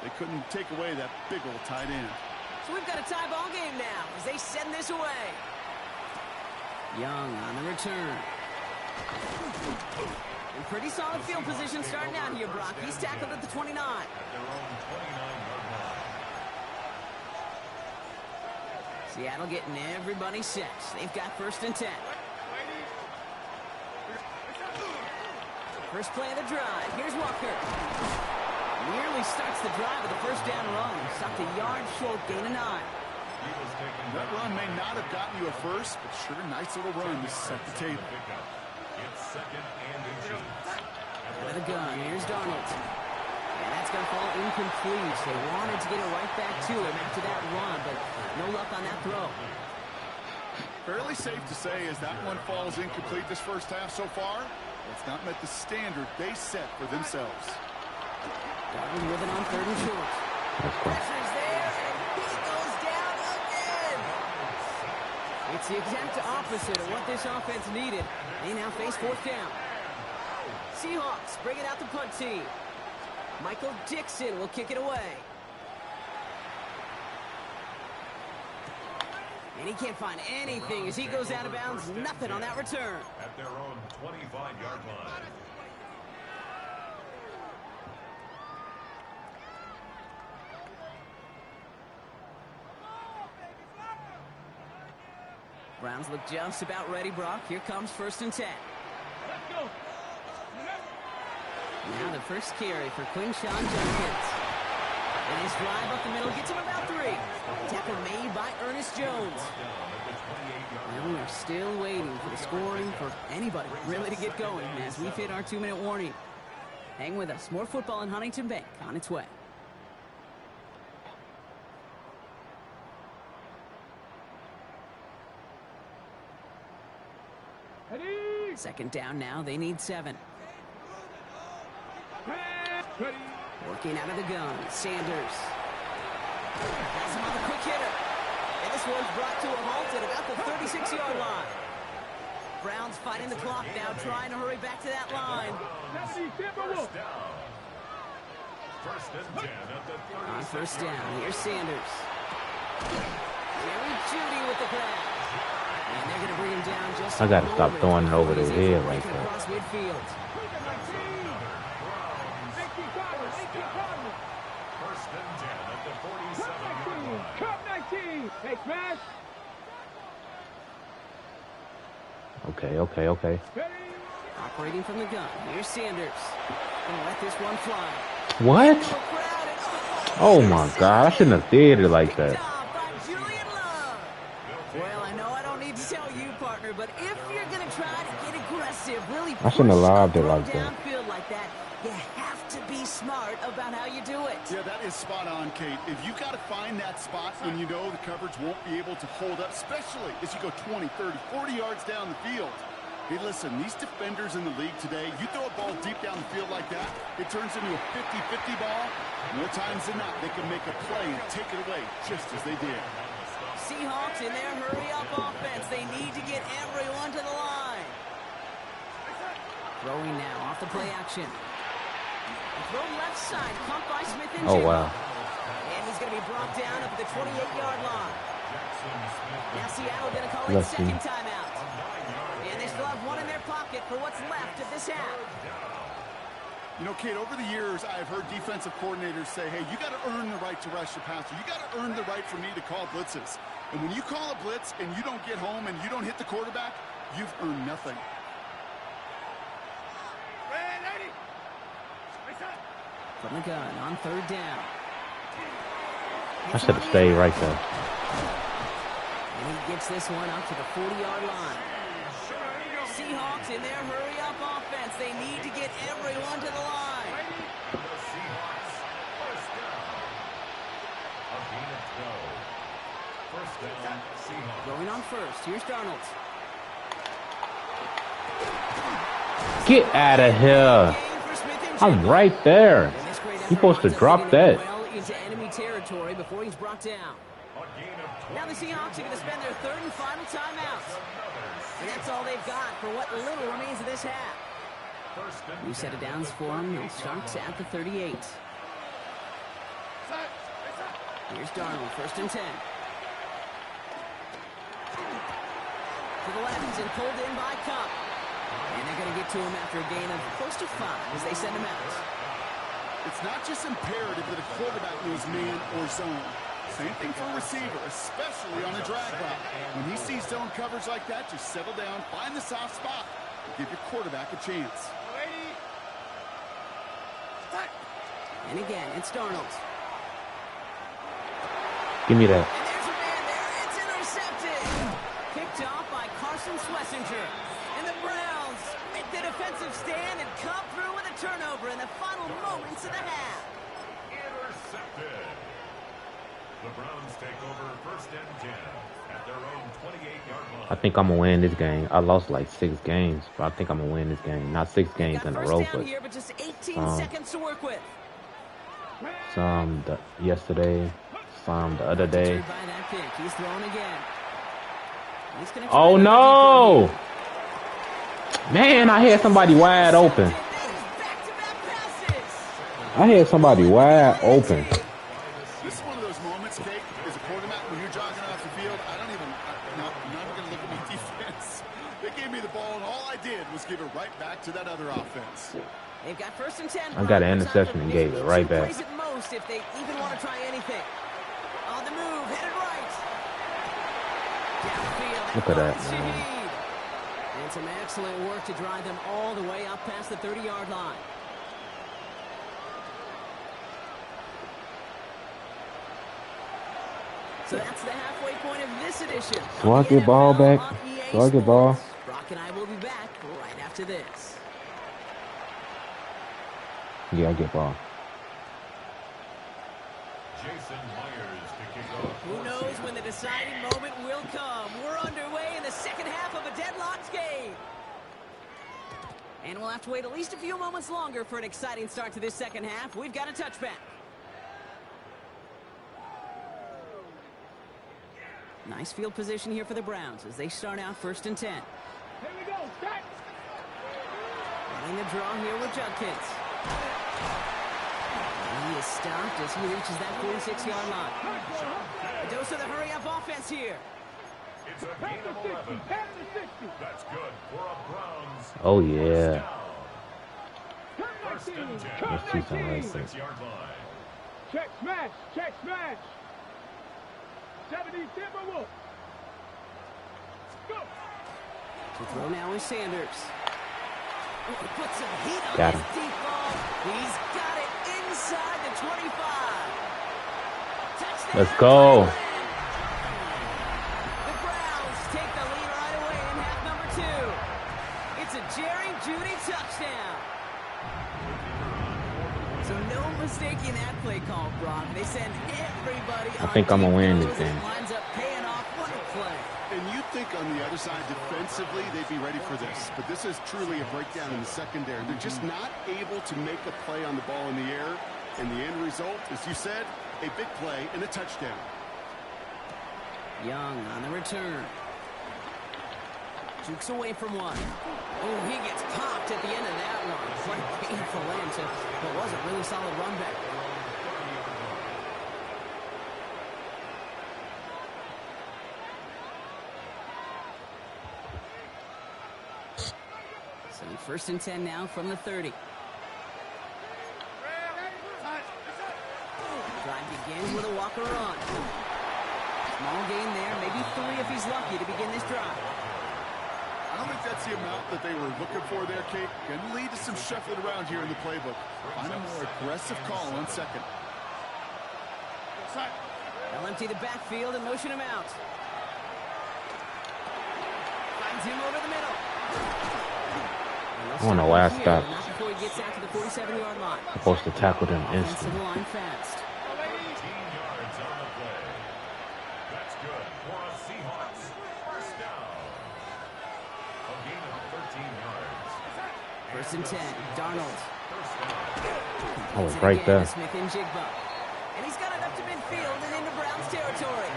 They couldn't take away that big old tight end. So we've got a tie ball game now as they send this away. Young on the return. And pretty solid field position starting out here, Brock. He's tackled at the 29. Seattle getting everybody set. They've got 1st and 10. First play of the drive. Here's Walker. Nearly starts the drive with a first down run. Stopped a yard short, gain of 9. That run may not have gotten you a first, but sure, nice little run to set the table. It's 2nd and 2. Out of the gun, here's Darnold. And that's going to fall incomplete. They wanted to get it right back to him after that run, but no luck on that throw. Fairly safe to say as that one falls incomplete this first half so far, it's not met the standard they set for themselves. Darnold with it on 3rd and short. Pressure's there, and he goes down again. It's the exact opposite of what this offense needed. They now face 4th down. Seahawks bring it out the punt team. Michael Dixon will kick it away. And he can't find anything as he goes out of bounds. Nothing on that return. At their own 25-yard line. Browns look just about ready, Brock. Here comes 1st and 10. Now the first carry for Quinshawn Jenkins. And his drive up the middle gets him about 3. Tackle made by Ernest Jones. And we are still waiting for the scoring for anybody really to get going as we've hit our 2-minute warning. Hang with us. More football in Huntington Bank on its way. Second down now. They need 7. Working out of the gun. Sanders. Has him on the quick hitter. And this one's brought to a halt at about the 36-yard line. Browns fighting the clock now, trying to hurry back to that line. On 1st down, here's Sanders. Jerry Jeudy with the grab. And they're going to bring him down just I gotta stop throwing it over the head like that. Across midfield. Okay. Operating from the gun. Here's Sanders. Gonna let this one fly. What? Oh my God! I shouldn't have did it like that. Well, I know I don't need to tell you, partner, but if you're gonna try to get aggressive, really I shouldn't have push lobbed it the like ball that. downfield like that, you have to be smart about how you do it. Yeah, that is spot on, Kate. If you got to find that spot when you know the coverage won't be able to hold up, especially as you go 20, 30, 40 yards down the field. Hey, listen, these defenders in the league today, you throw a ball deep down the field like that, it turns into a 50-50 ball. More times than not, they can make a play and take it away just as they did. Seahawks in their hurry-up offense. They need to get everyone to the line. Throwing now off the play action. Throw left side, pumped by Smith and Oh Jigba. wow. And he's going to be brought down up at the 28-yard line. Now Seattle going to call it Let's see. second timeout. And they still have one in their pocket for what's left of this half. You know, Kate, over the years, I've heard defensive coordinators say, hey, you got to earn the right to rush the passer. You got to earn the right for me to call blitzes. And when you call a blitz and you don't get home and you don't hit the quarterback, you've earned nothing. From the gun on 3rd down. I should have stayed right there. And he gets this one up to the 40-yard line. Seahawks in their hurry-up offense. They need to get everyone to the line. The Seahawks, first down. A gain of 12. First down, Seahawks. Going on first. Here's Darnold. Get out of here! I'm right there. You're supposed to drop that. Well into enemy territory before he's brought down. Now the Seahawks are going to spend their 3rd and final timeout. And that's all they've got for what little remains of this half. New set of downs for them. They'll start at the 38. Here's Darnold, 1st and 10. To the left and pulled in by Cup. And they're going to get to him after a gain of close to 5 as they send him out. It's not just imperative that a quarterback knows man or zone. Same thing for a receiver, especially on a drag route. When he sees zone coverage like that, just settle down, find the soft spot, and give your quarterback a chance. And again, it's Darnold. Give me that. And there's a man there. It's intercepted. Picked off by Carson Schlesinger. And the Browns make their defensive stand and come through with a turnover in the final moments of the half. Intercepted. The Browns take over 1st and 10 at their own 28-yard line. I think I'm gonna win this game. I lost like 6 games, but I think I'm gonna win this game. Not 6 games in a row, but here, but just 18 seconds to work with. Some yesterday, some the other day. He's throwing again. Oh no! Man, I had somebody wide open. I had somebody wide open. This is one of those moments, Kate, as a quarterback, when you're jogging off the field, I'm not even going to look at my defense. They gave me the ball, and all I did was give it right back to that other offense. They've got 1st and 10. I got an interception and gave it right back. Most if they even want to try anything. On the move, headed right. Downfield. Look at that, man. And some excellent work to drive them all the way up past the 30-yard line. So that's the halfway point of this edition. Do I get ball back? Do I get ball? Brock and I will be back right after this. Yeah, I get ball. Jason Myers to kick off. Who knows when the deciding moment will come. We're underway in the second half of a deadlocked game. And we'll have to wait at least a few moments longer for an exciting start to this second half. We've got a touchback. Nice field position here for the Browns as they start out 1st and 10. Here we go, start. Running the draw here with Judkins. And he is stopped as he reaches that 46-yard line. A dose of the hurry-up offense here. It's a gain of 11. That's good for a Browns. Oh yeah. 1st and 10. Let's see some right there. 6-yard line. Check smash, check smash. 70 Timberwolves. Go. To throw now is Sanders. Oh, he puts some heat on Got this him. deep ball. He's got it inside the 25. Touchdown. Let's go. The Browns take the lead right away in half number 2. It's a Jerry Jeudy touchdown. So no mistaking that play call, Brock. They send everybody. I think I'm gonna win this game. Winds up paying off. What a play. And you'd think on the other side, defensively, they'd be ready for this. But this is truly a breakdown in the secondary. They're just not able to make a play on the ball in the air. And the end result, as you said, a big play and a touchdown. Young on the return. Jukes away from one. Oh, he gets popped at the end of that one. What a painful end to what was a really solid run back. So 1st and 10 now from the 30. Drive begins with a walker run. Small gain there, maybe 3 if he's lucky to begin this drive. I don't think that's the amount that they were looking for there, Kate. Going to lead to some shuffling around here in the playbook. Find a more aggressive call on 2nd. They'll empty the backfield and motion him out. Finds him over the middle. I don't know why I stopped. Not before he gets out to the 47-yard line. Supposed to tackle them Into instantly. the line fast. 18 yards on the play. That's good for a Seahawks 1st down. A gain of 13 yards. 1st and 10. Darnold. I was right there. Smith and Jigba. And he's got it up to midfield and into Browns territory.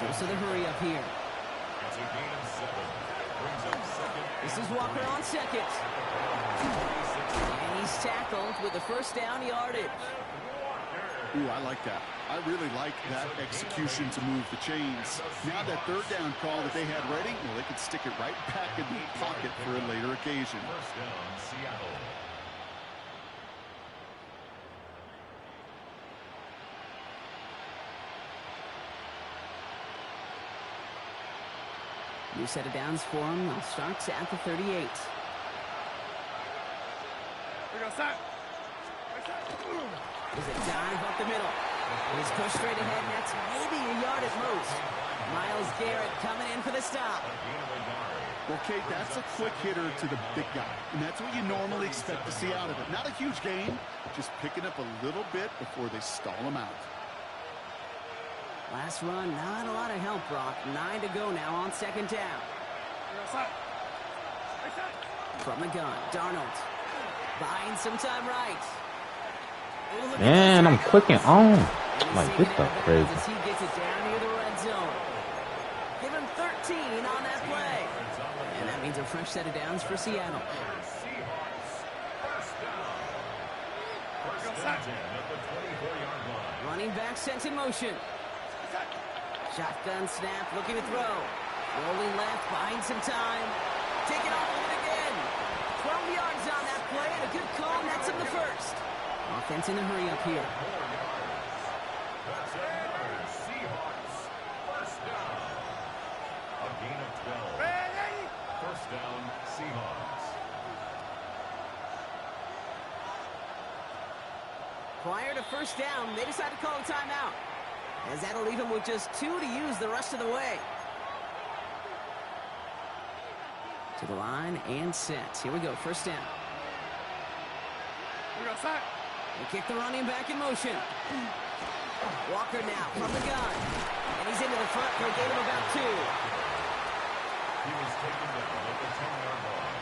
Dose of the hurry up here. It's a gain of 7. Brings up 2nd. This is Walker on 2nd. And he's tackled with the 1st down yardage. Ooh, I like that. I really like that execution to move the chains. Now that 3rd down call that they had ready, well, they could stick it right back in the pocket for a later occasion. 1st down, Seattle. New set of downs for him. They'll start at the 38. We go, start. There's a dive up the middle. He's pushed straight ahead, and that's maybe a yard at most. Myles Garrett coming in for the stop. Well, Kate, that's a quick hitter to the big guy, and that's what you normally expect to see out of it. Not a huge gain, just picking up a little bit before they stall him out. Last run, not a lot of help, Brock. 9 to go now on second down. From the gun, Darnold. Buying some time right. Man, I'm clicking on. Like, this stuff crazy. As he gets it down near the red zone. Give him 13 on that play. And that means a fresh set of downs for Seattle. Running back sent in motion. Shotgun snap, looking to throw. Rolling left, buying some time. Taking off with it again. 12 yards on that play, and a good call nets him the first. Offense in a hurry up here. That's another Seahawks. First down. A gain of 12. First down, Seahawks. Prior to first down, they decide to call a timeout, as that'll leave him with just 2 to use the rest of the way. To the line and set. Here we go, first down. They kick the running back in motion. Walker now from the gun. And he's into the front for a gain of about 2. He was taken down at the 10-yard line.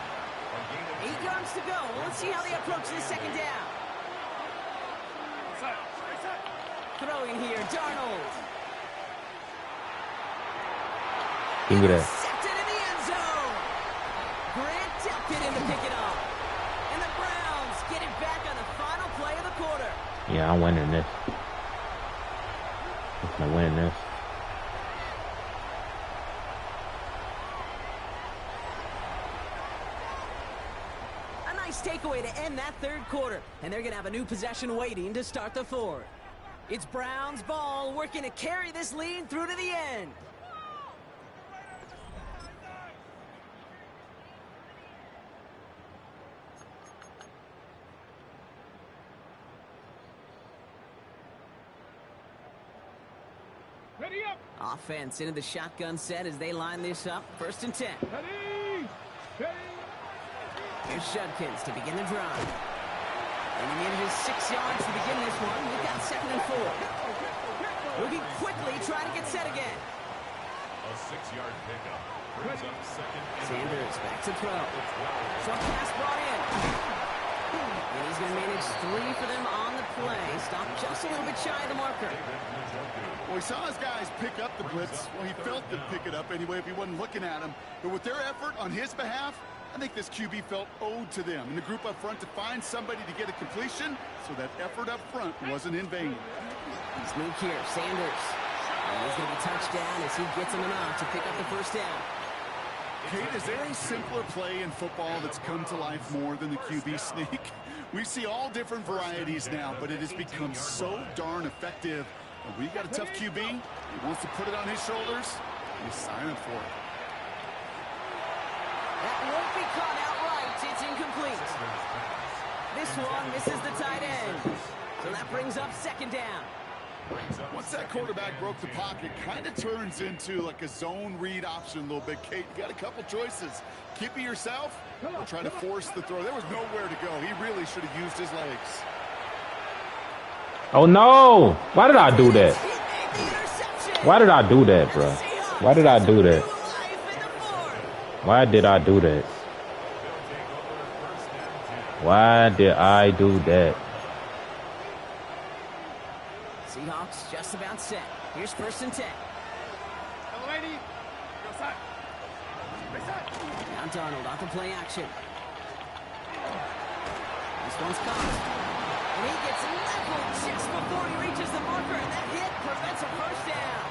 A gain of 8 yards to go. Well, let's see how they approach this second down. Throwing here, Darnold. Give me that. Intercepted in the end zone. Grant Delpit in to pick it up. And the Browns get it back on the final play of the quarter. Yeah, I'm winning this. I'm gonna win this. A nice takeaway to end that third quarter. And they're going to have a new possession waiting to start the fourth. It's Browns ball working to carry this lead through to the end. Ready up. Offense into the shotgun set as they line this up. First and 10. Ready. Ready. Here's Judkins to begin the drive. And he needed his 6 yards to begin this one. We've got second and 4. Moving quickly, trying to get set again. a 6-yard pickup. Brings up second and Sanders back to throw. Short pass brought in. And he's going to manage 3 for them on the play. Stopped just a little bit shy of the marker. Well, he saw his guys pick up the blitz. Well, he felt them pick it up anyway if he wasn't looking at him. But with their effort on his behalf, I think this QB felt owed to them. And the group up front to find somebody to get a completion, so that effort up front wasn't in vain. Sneak here, Sanders. And he's going to be touchdown as he gets him enough to pick up the first down. Kate, is there a simpler play in football that's come to life more than the QB sneak? We see all different varieties now, but it has become so darn effective. And we got a tough QB. He wants to put it on his shoulders. He's signing for it. That won't be caught outright. It's incomplete. This one misses the tight end. So that brings up second down. Once that quarterback broke the pocket, kind of turns into like a zone read option a little bit. Kate, you got a couple choices. Keep it yourself or try to force the throw. There was nowhere to go. He really should have used his legs. Oh no! Why did I do that? He made the interception. Why did I do that, bro? Why did I do that? Life in the fourth. Why did I do that? Why did I do that? Seahawks just about set. Here's first and 10. Now Darnold off the play action. This one's caught. And he gets leveled just before he reaches the marker, and that hit prevents a first down.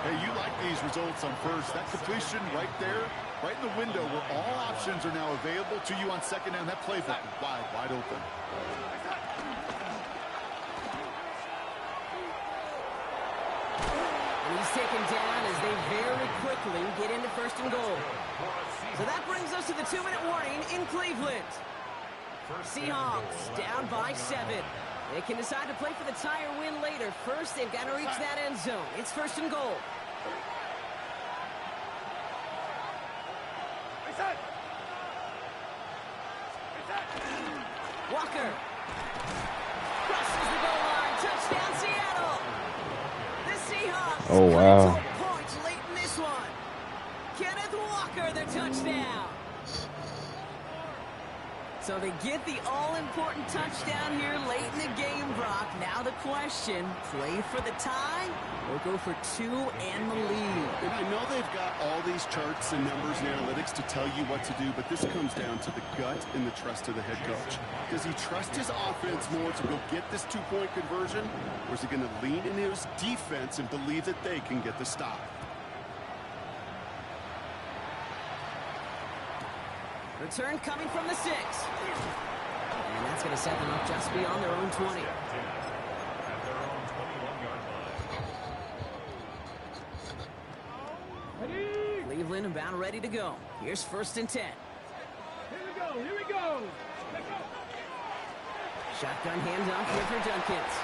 Hey, you like these results on first. That completion right there, right in the window where all options are now available to you on second down. That playbook wide open. And he's taken down as they very quickly get into first and goal. So that brings us to the 2-minute warning in Cleveland. Seahawks down by 7. They can decide to play for the tie or win later. First, they've got to reach that end zone. It's first and goal. Walker crosses the goal line. Touchdown, Seattle. The Seahawks Oh, wow. cut to a point late in this one. Kenneth Walker, the touchdown. So they get the all-important touchdown here late in the game, Brock. Now the question, play for the tie or go for two and the lead? And I know they've got all these charts and numbers and analytics to tell you what to do, but this comes down to the gut and the trust of the head coach. Does he trust his offense more to go get this two-point conversion, or is he going to lean into his defense and believe that they can get the stop? Return coming from the 6. And that's going to set them up just beyond their own 20. At their own 21-yard line. Cleveland about ready to go. Here's 1st and 10. Here we go. Let's go. Shotgun handoff here for Junkins.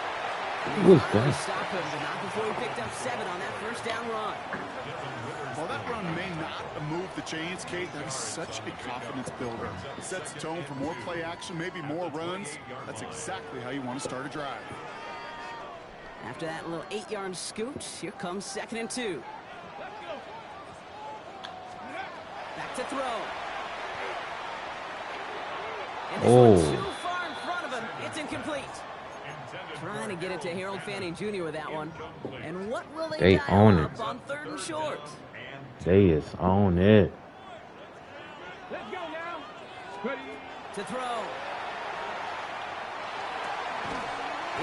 Who's that? Stop him, but not before he picked up 7 on that 1st down run. While that run may not move the chains, Kate, that is such a confidence builder. It sets the tone for more play action, maybe more runs. That's exactly how you want to start a drive. After that little 8-yard scoot, here comes 2nd and 2. Back to throw. And this one's too far in front of him. It's incomplete. Trying to get it to Harold Fanning Jr. with that one. And what will they own up it. on 3rd and short? They is on it. Let's go now. Ready. To throw.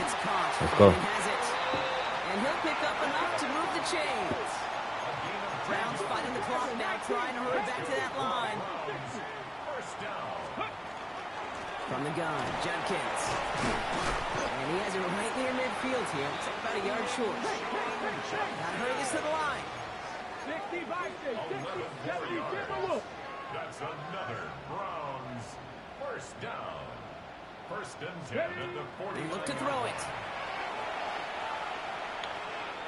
It's caught. Let's go. Fanning has it. And he'll pick up enough to move the chains. Browns fighting the clock now, trying to hurry back to that line. From the gun, Judkins. And he has it right near midfield here. It's about a yard short. Gotta hurry this to the line. 65, 60, 70, give a look. That's another Browns 1st down. 1st and 10 at the 40. They look to throw it.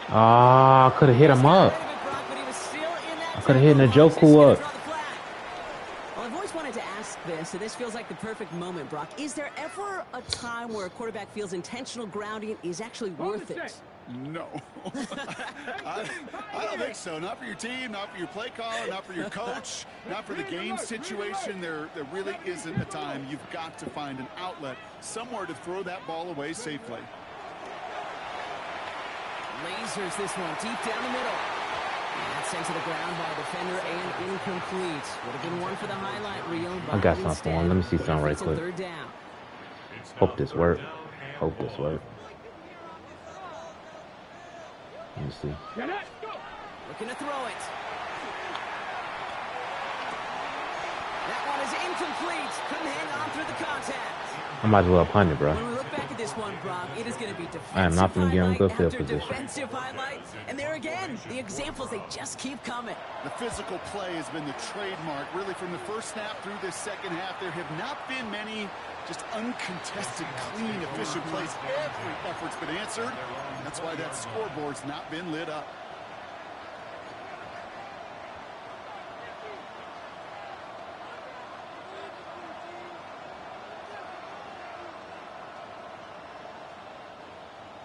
Ah, I could have hit him up. I could have hit Njoku up. Well, I've always wanted to ask this, and this feels like the perfect moment, Brock. Is there ever a time where a quarterback feels intentional grounding is actually worth it? No. I don't think so. Not for your team, not for your play caller, not for your coach, not for the game situation. There really isn't a time. You've got to find an outlet, somewhere to throw that ball away safely. Lasers this one deep down the middle. And that's sent to the ground by a defender and incomplete. Would have been one for the highlight reel. I got something for him. Let me see something right quick. 3rd down. Hope this work. Hope this work. Let me see. Looking to throw it. That one is incomplete. Couldn't hang on through the contact. I might as well punt it, bro. When we look back at this one, Brock, it is going to be defensive I am not going to get in good field after position. defensive highlight. And there again, the examples, they just keep coming. The physical play has been the trademark. Really, from the first snap through this second half, there have not been many just uncontested, clean, efficient plays. Every effort's been answered. That's why that scoreboard's not been lit up.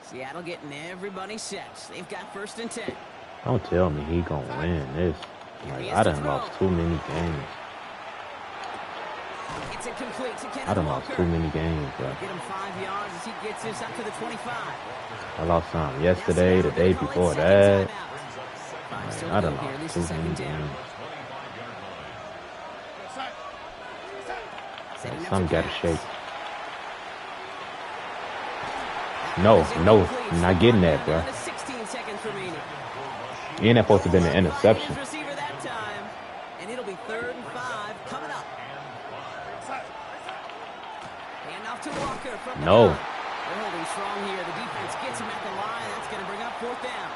Seattle getting everybody set. They've got 1st and 10. Don't tell me he going to win this. Like, I done lost too many games. It's incomplete to Kenneth I done lost Walker. too many games, bro. Get him 5 yards as he gets this up to the 25. I lost some yesterday, the day before that. Like, I done lost too many games. Like, some got to shake. No, not getting that, bro. 16 seconds remaining. Ain't that supposed to have been an interception? Receiver that time, and it'll be 3rd and 5 coming up. Hand off to Walker from the No. gun. They're holding strong here. The defense gets him at the line. That's going to bring up 4th down.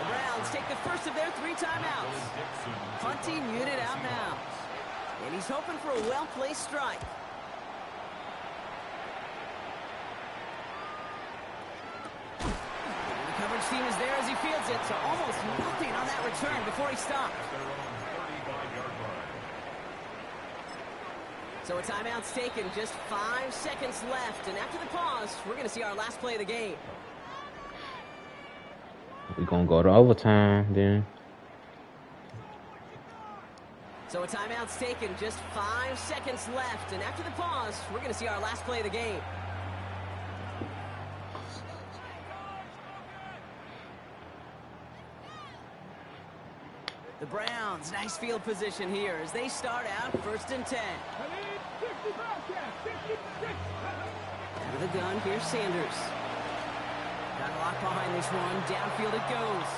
The Browns take the first of their 3 timeouts. Punting unit out now. And he's hoping for a well-placed strike. Coverage team is there as he fields it, so almost nothing on that return before he stopped. So a timeout's taken, just 5 seconds left. And after the pause, we're going to see our last play of the game. We're going to go to overtime then. So a timeout's taken, just 5 seconds left. And after the pause, we're going to see our last play of the game. The Browns, nice field position here as they start out 1st and 10. Out of the gun, here's Sanders. Got a lock behind this one. Downfield it goes.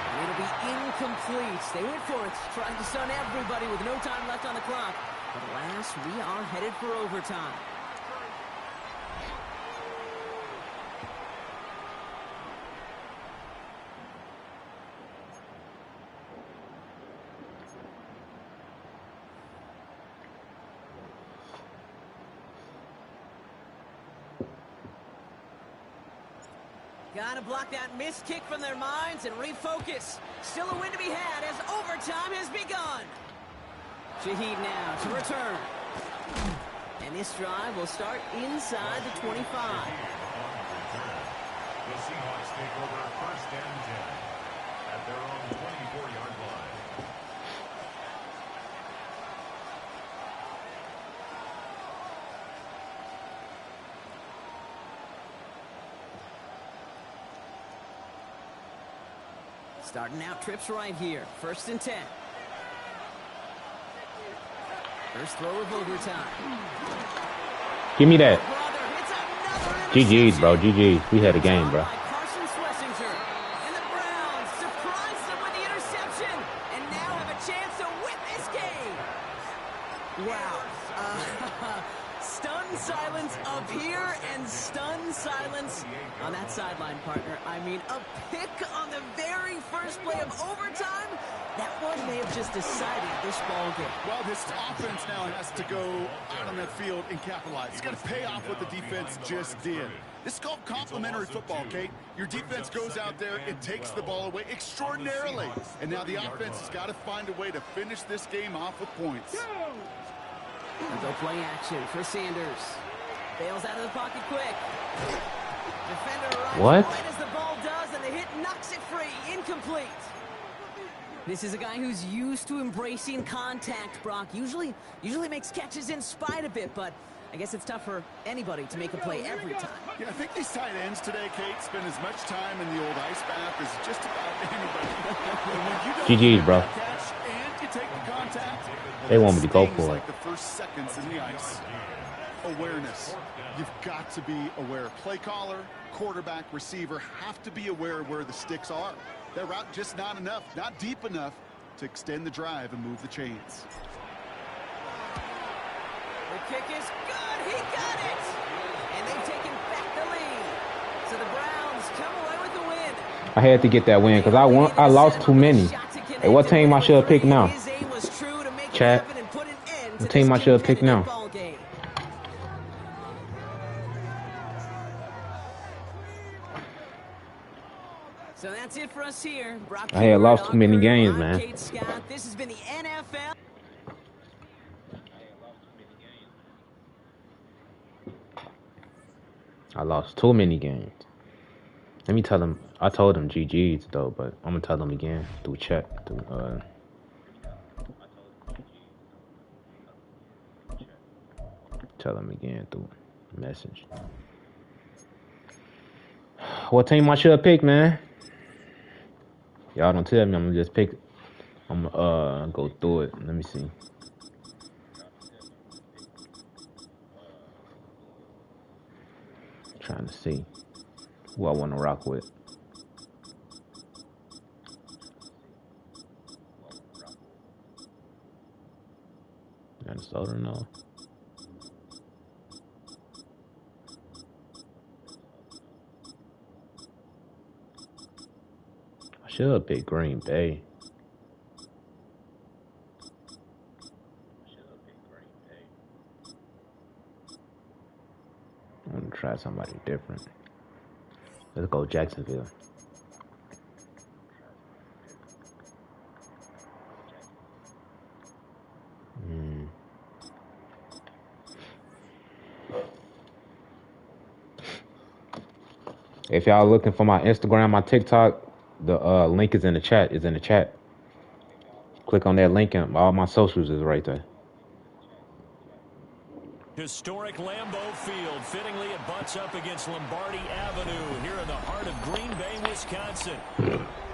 And it'll be incomplete. They went for it, trying to stun everybody with no time left on the clock. But alas, we are headed for overtime. Gotta block that missed kick from their minds and refocus. Still a win to be had as overtime has begun. Shaheed now to return. And this drive will start inside the 25. The Seahawks take over 1st and 10 at their own 24-yard line. Starting out trips right here. 1st and 10. First throw of overtime. Give me that. GG's, bro. GG's. We had a game, bro. And the Browns surprise them with the interception and now have a chance to win this game. Wow. Stunned silence up here and stunned silence on that sideline, partner. I mean, a pick on the very first play of overtime. That one may have just decided this ball game. Well, this offense now has to go out on that field and capitalize. It's got to pay off what the defense just did. This is called complementary football, Kate. Your defense goes out there and takes the ball away extraordinarily. And now the offense has got to find a way to finish this game off with points. And they'll play action for Sanders. Bails out of the pocket quick. Defender arrives right as the ball does, and the hit knocks it free. Incomplete. This is a guy who's used to embracing contact, Brock. Usually makes catches in spite of it, but I guess it's tough for anybody to make a play every time. Yeah, I think these tight ends today, Kate, spend as much time in the old ice bath as just about anybody. GG's, bro. And you take the contact. They want me to go for it. Like the first seconds in the ice. Awareness. You've got to be aware. Play caller, quarterback, receiver have to be aware of where the sticks are. That route just not enough, not deep enough to extend the drive and move the chains. The kick is good. He got it. And they've taken back the lead. So the Browns come away with the win. I had to get that win because I lost too many. Hey, what team I should have picked now? Chat. What team I should have picked now? So that's it for us here. I had lost too many games, man. This has been the NFL. I lost too many games. Let me tell them. I told them GG's though, but I'm gonna tell them again through chat. Tell them again through message. What team I should have picked, man? Y'all don't tell me. I'm gonna just pick. I'm gonna go through it. Let me see. Trying to see who I want to rock with. Minnesota, no. I should have picked Green Bay. I'm gonna try somebody different. Let's go Jacksonville. If y'all looking for my Instagram, my TikTok, the link is in the chat. Click on that link and all my socials is right there. Historic Lambeau Field. Fittingly, it butts up against Lombardi Avenue here in the heart of Green Bay, Wisconsin.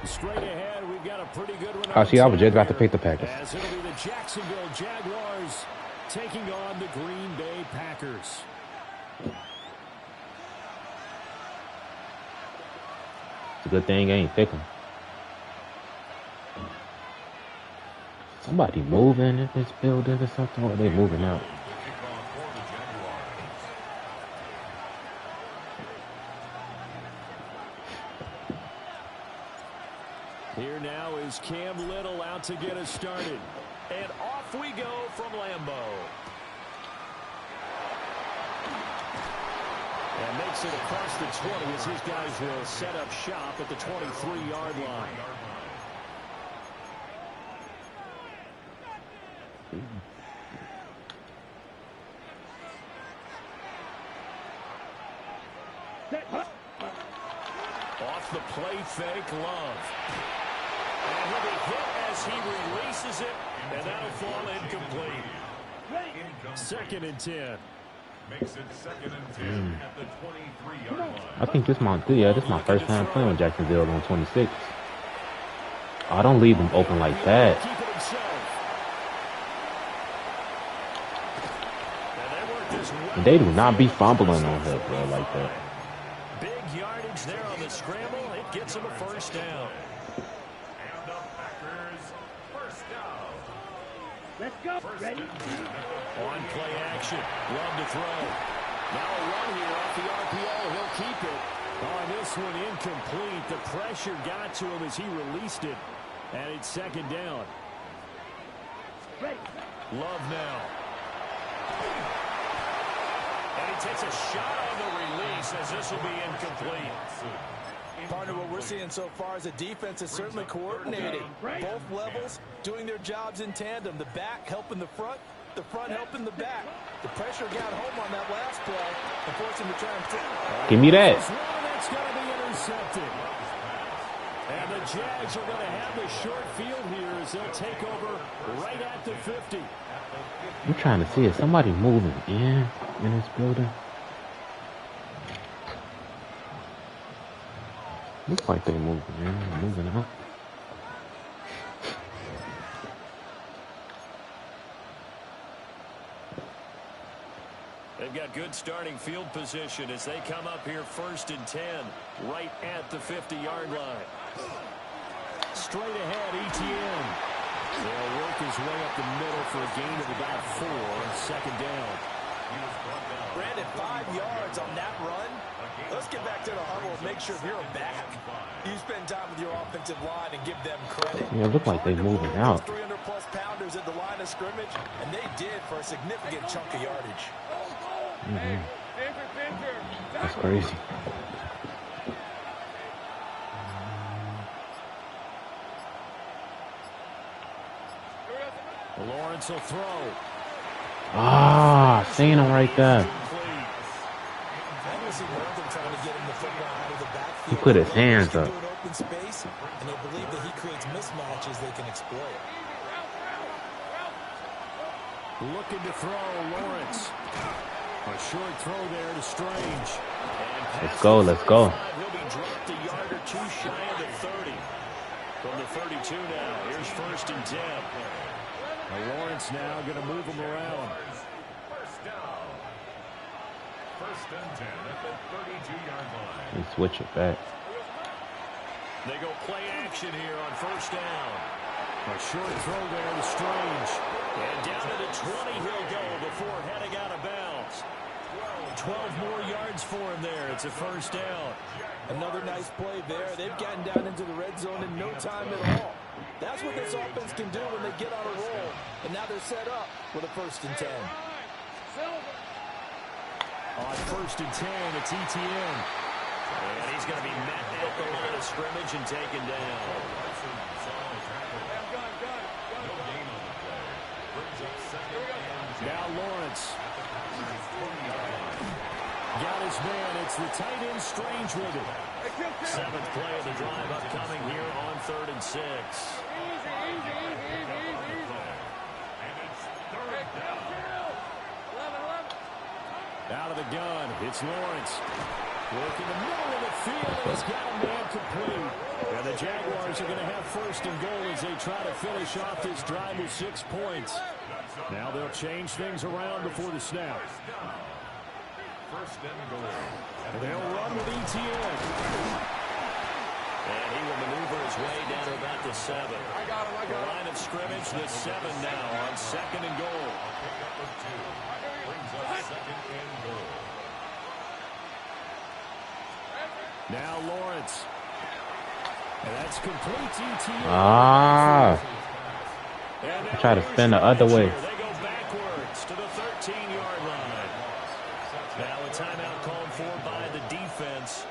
Straight ahead, we've got a pretty good one. Oh, see, I was just about to pick the Packers. As it'll be the Jacksonville Jaguars taking on the Green Bay Packers. It's a good thing I ain't picking. Somebody moving in this building or something, or they moving out. Here now is Cam Little out to get us started. And off we go from Lambeau. And makes it across the 20 as his guys will set up shop at the 23-yard line. Off the play fake, Love. And he'll be hit as he releases it, and that'll fall incomplete. 2nd and 10. Makes it 2nd and 10 at the 23-yard line. I think this my first time playing with Jacksonville on 26. I don't leave them open like that. And they do not be fumbling on her, bro, like that. Big yardage there on the scramble. It gets him a first down. And the Packers first down. Let's go. Ready? On play action. Love to throw. Now a run here off the RPO. He'll keep it. On this one incomplete. The pressure got to him as he released it. And it's 2nd down. Ready. Love now. And he takes a shot on the release as this will be incomplete. Partner, what we're seeing so far is a defense is certainly coordinated. Both levels doing their jobs in tandem. The back helping the front helping the back. The pressure got home on that last play and forced him to try and fit. Give me that. That's going to be intercepted. And the Jags are going to have the short field here as they'll take over right at the 50. I'm trying to see if somebody moving in this building. Looks like they moving in, moving out. They've got good starting field position as they come up here 1st and 10, right at the 50-yard line. Straight ahead, Etienne. They'll work his way up the middle for a gain of about 4, 2nd down. Brandon, 5 yards on that run. Let's get back to the huddle and make sure if you're a back, you spend time with your offensive line and give them credit. Yeah, it look like they moving out. 300-plus pounders at the line of scrimmage, and they did for a significant chunk of yardage. That's crazy. Lawrence will throw. Ah, seen him right there. He put his hands up. Open space, and they believe that he creates mismatches they can exploit. Looking to throw, Lawrence. A short throw there to Strange. Let's go, let's go. He'll be dropped a yard or 2 shy of the 30. From the 32 now, here's 1st and 10. Now Lawrence now going to move him around. First down. 1st and 10 at the 32-yard line. He switch it back. They go play action here on 1st down. A short throw there to Strange. And down to the 20 he'll go before heading out of bounds. 12 more yards for him there. It's a 1st down. Another nice play there. They've gotten down into the red zone in no time at all. That's what this offense can do when they get on a roll. And now they're set up with a 1st and 10. On 1st and 10, it's Etienne. And he's going to be met at the line of scrimmage and taken down. Now Lawrence. Got on his man. It's the tight end Strange with it. 7th play of the drive upcoming here on 3rd and 6. Out of the gun, it's Lawrence. Working the middle of the field, and he's got a man complete. And the Jaguars are going to have 1st and goal as they try to finish off this drive with 6 points. Now they'll change things around before the snap. 1st and goal. And they'll run with ETN. And he will maneuver his way down to about the 7. The line of scrimmage, the 7 now on 2nd and goal. Pick up of 2. Brings up 2nd and goal. Now Lawrence. And that's complete ETN. I try to spin the other way. They go backwards to the 13-yard line. Now a timeout called for by the defense.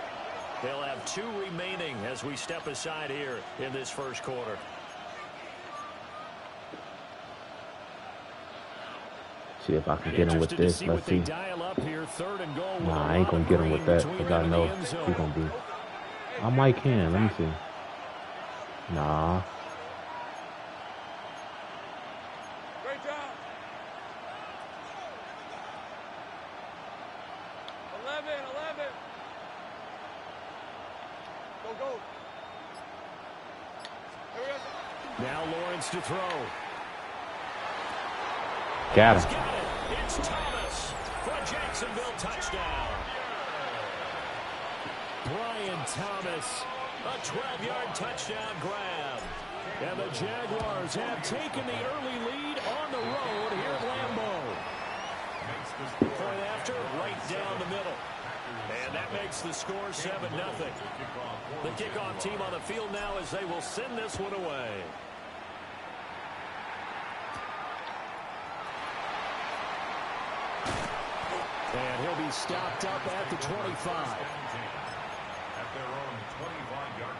They'll have 2 remaining as we step aside here in this 1st quarter. See if I can get him with this. Let's see. Nah, I ain't going to get him with that because I know he's going to be. I might can. Let me see. Nah. Great job. 11. Go. Now Lawrence to throw. Got him. It's Thomas for a Jacksonville touchdown. Brian Thomas, a 12-yard touchdown grab. And the Jaguars have taken the early lead on the road here at Lambeau. Point after, right down the middle. And that makes the score 7-0. The kickoff team on the field now as they will send this one away. And he'll be stopped up at the 25. At their own 25-yard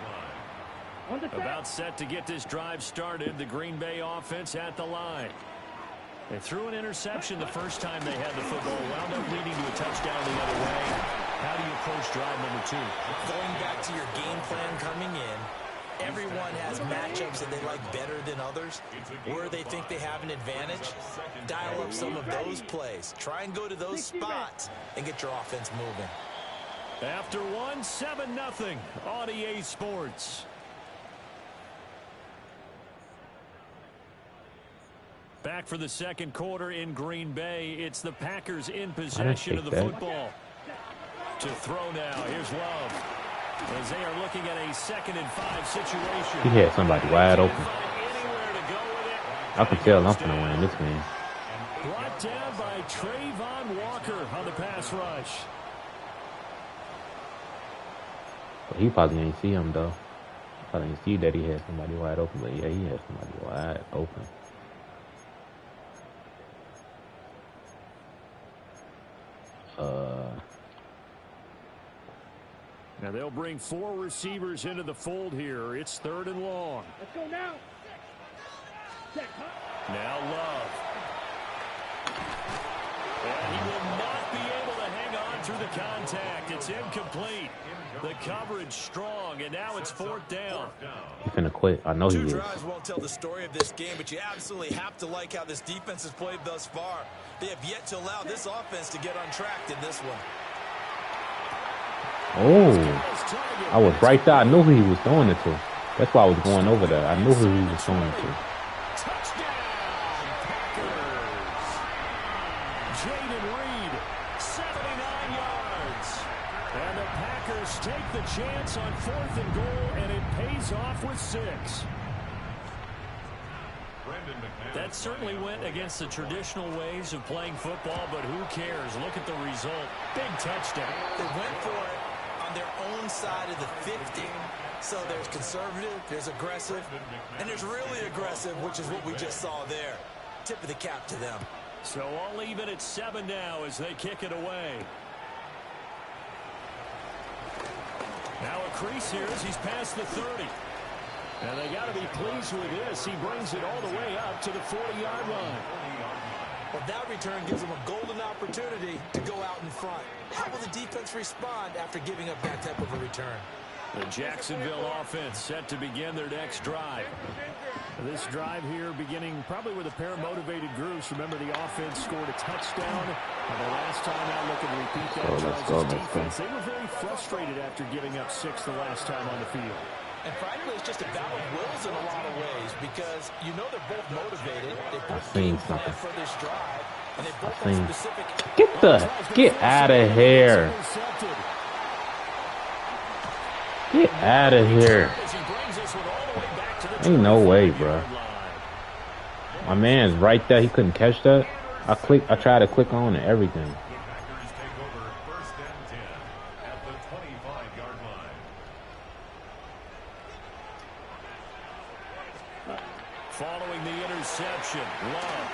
line. About set to get this drive started. The Green Bay offense at the line. They threw an interception the first time they had the football. Wound up leading to a touchdown the other way. How do you approach drive number 2? Going back to your game plan coming in, everyone has matchups that they like better than others. Where they think they have an advantage, dial up some of those plays. Try and go to those spots and get your offense moving. After 7-0 on EA Sports. Back for the 2nd quarter in Green Bay. It's the Packers in possession of the football. To throw now. Here's Love. As they are looking at a 2nd and 5 situation. He had somebody wide open. I can tell I'm going to win this game. Brought down by Trayvon Walker on the pass rush. But he probably ain't see him, though. Probably didn't see that he had somebody wide open. But, yeah, he had somebody wide open. Now they'll bring 4 receivers into the fold here. It's 3rd and long. Let's go now. Now Love. And he will not be able to hang on through the contact. It's incomplete. The coverage strong, and now it's 4th down. He's finna quit. I know he is. 2 drives won't tell the story of this game, but you absolutely have to like how this defense has played thus far. They have yet to allow this offense to get untracked in this one. Oh, I was right there. I knew who he was throwing it to. That's why I was going over there. I knew who he was throwing it to. Touchdown, Packers. Jaden Reed, 79 yards. And the Packers take the chance on 4th and goal, and it pays off with 6. That certainly went against the traditional ways of playing football, but who cares? Look at the result. Big touchdown. They went for it on their own side of the 50. So there's conservative, there's aggressive, and there's really aggressive, which is what we just saw there. Tip of the cap to them. So all even at 7 now as they kick it away. Now a crease here as he's past the 30. And they got to be pleased with this. He brings it all the way up to the 40-yard line. Well, that return gives them a golden opportunity to go out in front. How will the defense respond after giving up that type of a return? The Jacksonville offense set to begin their next drive. This drive here beginning probably with a pair of motivated groups. Remember, the offense scored a touchdown. And the last time out, looking to repeat that. Charles' defense, they were very frustrated after giving up 6 the last time on the field. And frankly, it's just a battle of wills in a lot of ways because you know they're both motivated. They both game plan for this drive, and they both have specific. Get out of here. Get out of here. Ain't no way, bro. My man's right there. He couldn't catch that. I tried to click on and everything. Following the interception, Love.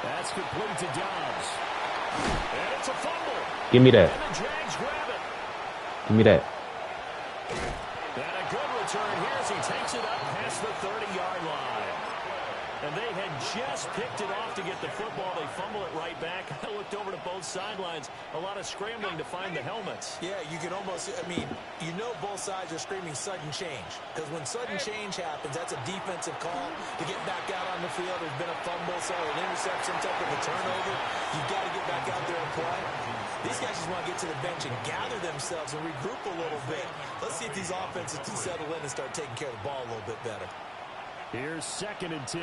That's complete to Dobbs. And it's a fumble. Give me that. And the Jags grab it. Give me that. And a good return here as he takes it up past the 30-yard line. And they had just picked it off to get the football. They fumble it right back. I looked over to both sidelines. A lot of scrambling to find the helmets. Yeah, you can almost, I mean, you know both sides are screaming sudden change. Because when sudden change happens, that's a defensive call to get back out on the field. There's been a fumble, so an interception, type of a turnover. You've got to get back out there and play. These guys just want to get to the bench and gather themselves and regroup a little bit. Let's see if these offenses can settle in and start taking care of the ball a little bit better. Here's 2nd and 10.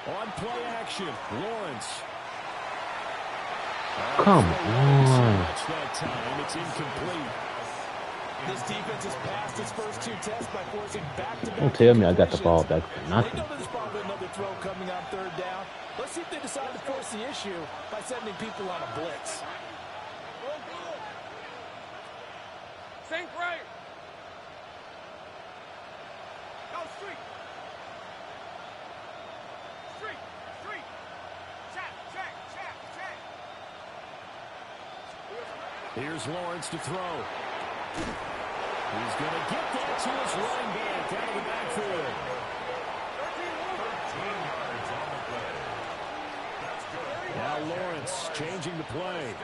On play action, Lawrence. Come on. That time, it's incomplete. This defense has passed its first 2 tests by forcing back-to-back. Don't tell me I got the ball back for nothing. They know there's probably another throw coming on 3rd down. Let's see if they decide to force the issue by sending people on a blitz. Sink right. Go street. Street. Check. Here's Lawrence to throw. He's going to get that to his running back out of the backfield. 13 yards on the play. That's good. Now Lawrence changing the play.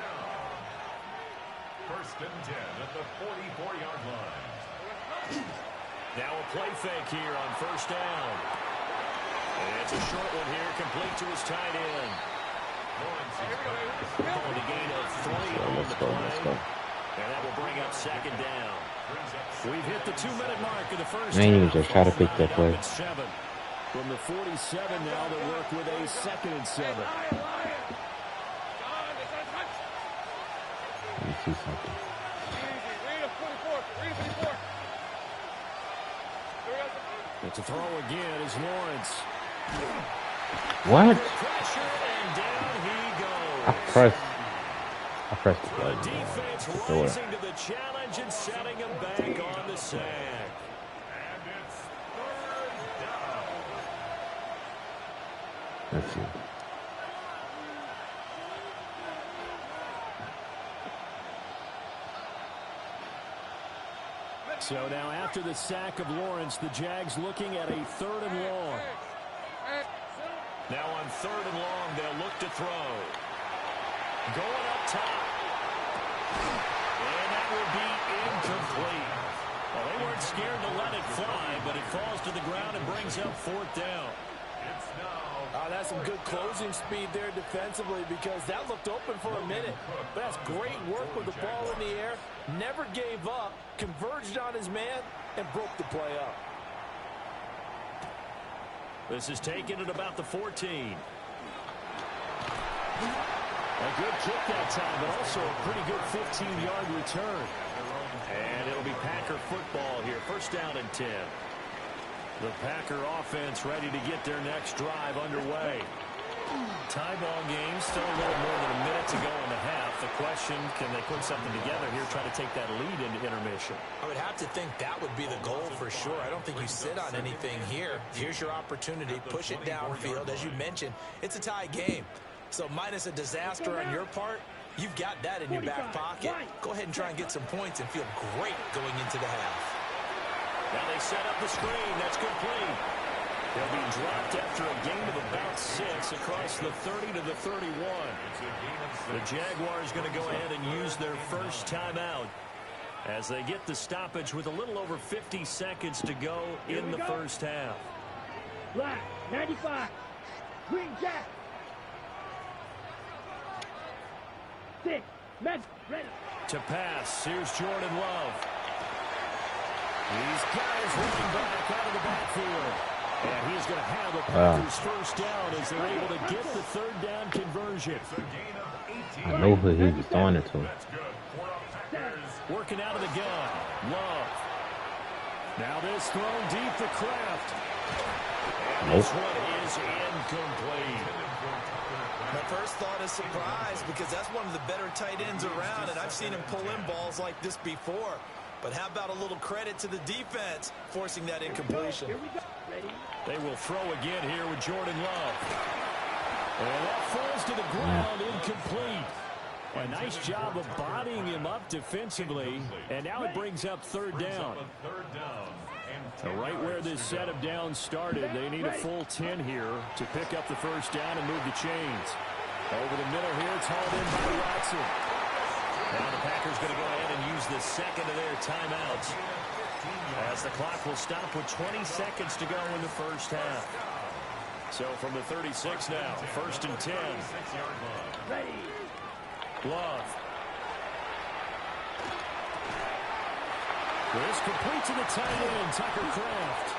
1st and 10 at the 44-yard line. Now a play fake here on 1st down. And it's a short one here, complete to his tight end. Calling a gain of 3 on the play. And that will bring up 2nd down. We've hit the 2-minute mark of the first. I ain't even just try to pick that play. From the 47 now, they work with a 2nd and 7. Let me see something. It's a throw again is Lawrence. What? Pressure and down he goes. I pressed the The button. defense rising to the challenge and setting him back on the sack. And it's 3rd down. Let's see. So now after the sack of Lawrence, the Jags looking at a 3rd and long. Now on 3rd and long, they'll look to throw. Going up top. And that will be incomplete. Well, they weren't scared to let it fly, but it falls to the ground and brings up 4th down. It's now. That's some good closing speed there defensively because that looked open for a minute. But that's great work with the ball in the air. Never gave up, converged on his man, and broke the play up. This is taken at about the 14. A good kick that time, but also a pretty good 15-yard return. And it'll be Packer football here. 1st down and 10. The Packer offense ready to get their next drive underway. Tie ball game, still a little more than a minute to go in the half. The question, can they put something together here, try to take that lead into intermission? I would have to think that would be the goal for sure. I don't think you sit on anything here. Here's your opportunity. Push it downfield. As you mentioned, it's a tie game. So minus a disaster on your part, you've got that in your back pocket. Go ahead and try and get some points and feel great going into the half. Now they set up the screen. That's complete. He'll be dropped after a gain of about 6 across the 30 to the 31. The Jaguars going to go ahead and use their first timeout as they get the stoppage with a little over 50 seconds to go in the first half. Black, 95. Green Jack. 6. Men, ready. To pass, here's Jordan Love. He's got his running back out of the backfield. And he's going to have a Packers first down as they're able to get the third down conversion. I know who he was throwing it to. Working out of the gun. Love. Now this thrown deep to Kraft. And this one is incomplete. My first thought is surprise because that's one of the better tight ends around, and I've seen him pull in balls like this before. But how about a little credit to the defense forcing that incompletion? They will throw again here with Jordan Love. And that falls to the ground, incomplete. A nice job of bodying him up defensively. And now it brings up third down. So right where this set of downs started, they need a full 10 here to pick up the first down and move the chains. Over the middle here, it's hauled in by Watson. Now the Packers going to go ahead and use the second of their timeouts as the clock will stop with 20 seconds to go in the first half. So from the 36 now, first and 10. Love. This complete to the tight end, Tucker Kraft.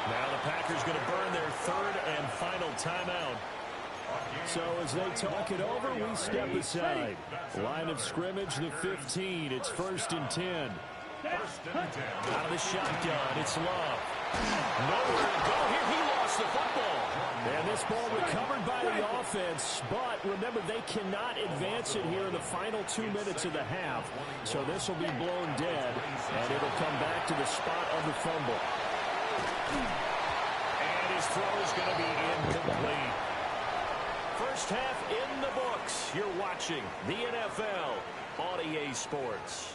Now the Packers going to burn their third and final timeout. So as they talk it over, we step aside. Line of scrimmage, the 15. It's first and 10. Out of the shotgun, it's Love. Nowhere to go here. He lost the football. And this ball recovered by the offense. But remember, they cannot advance it here in the final 2 minutes of the half. So this will be blown dead. And it'll come back to the spot of the fumble. And his throw is going to be incomplete. First half in the books. You're watching the NFL on EA Sports.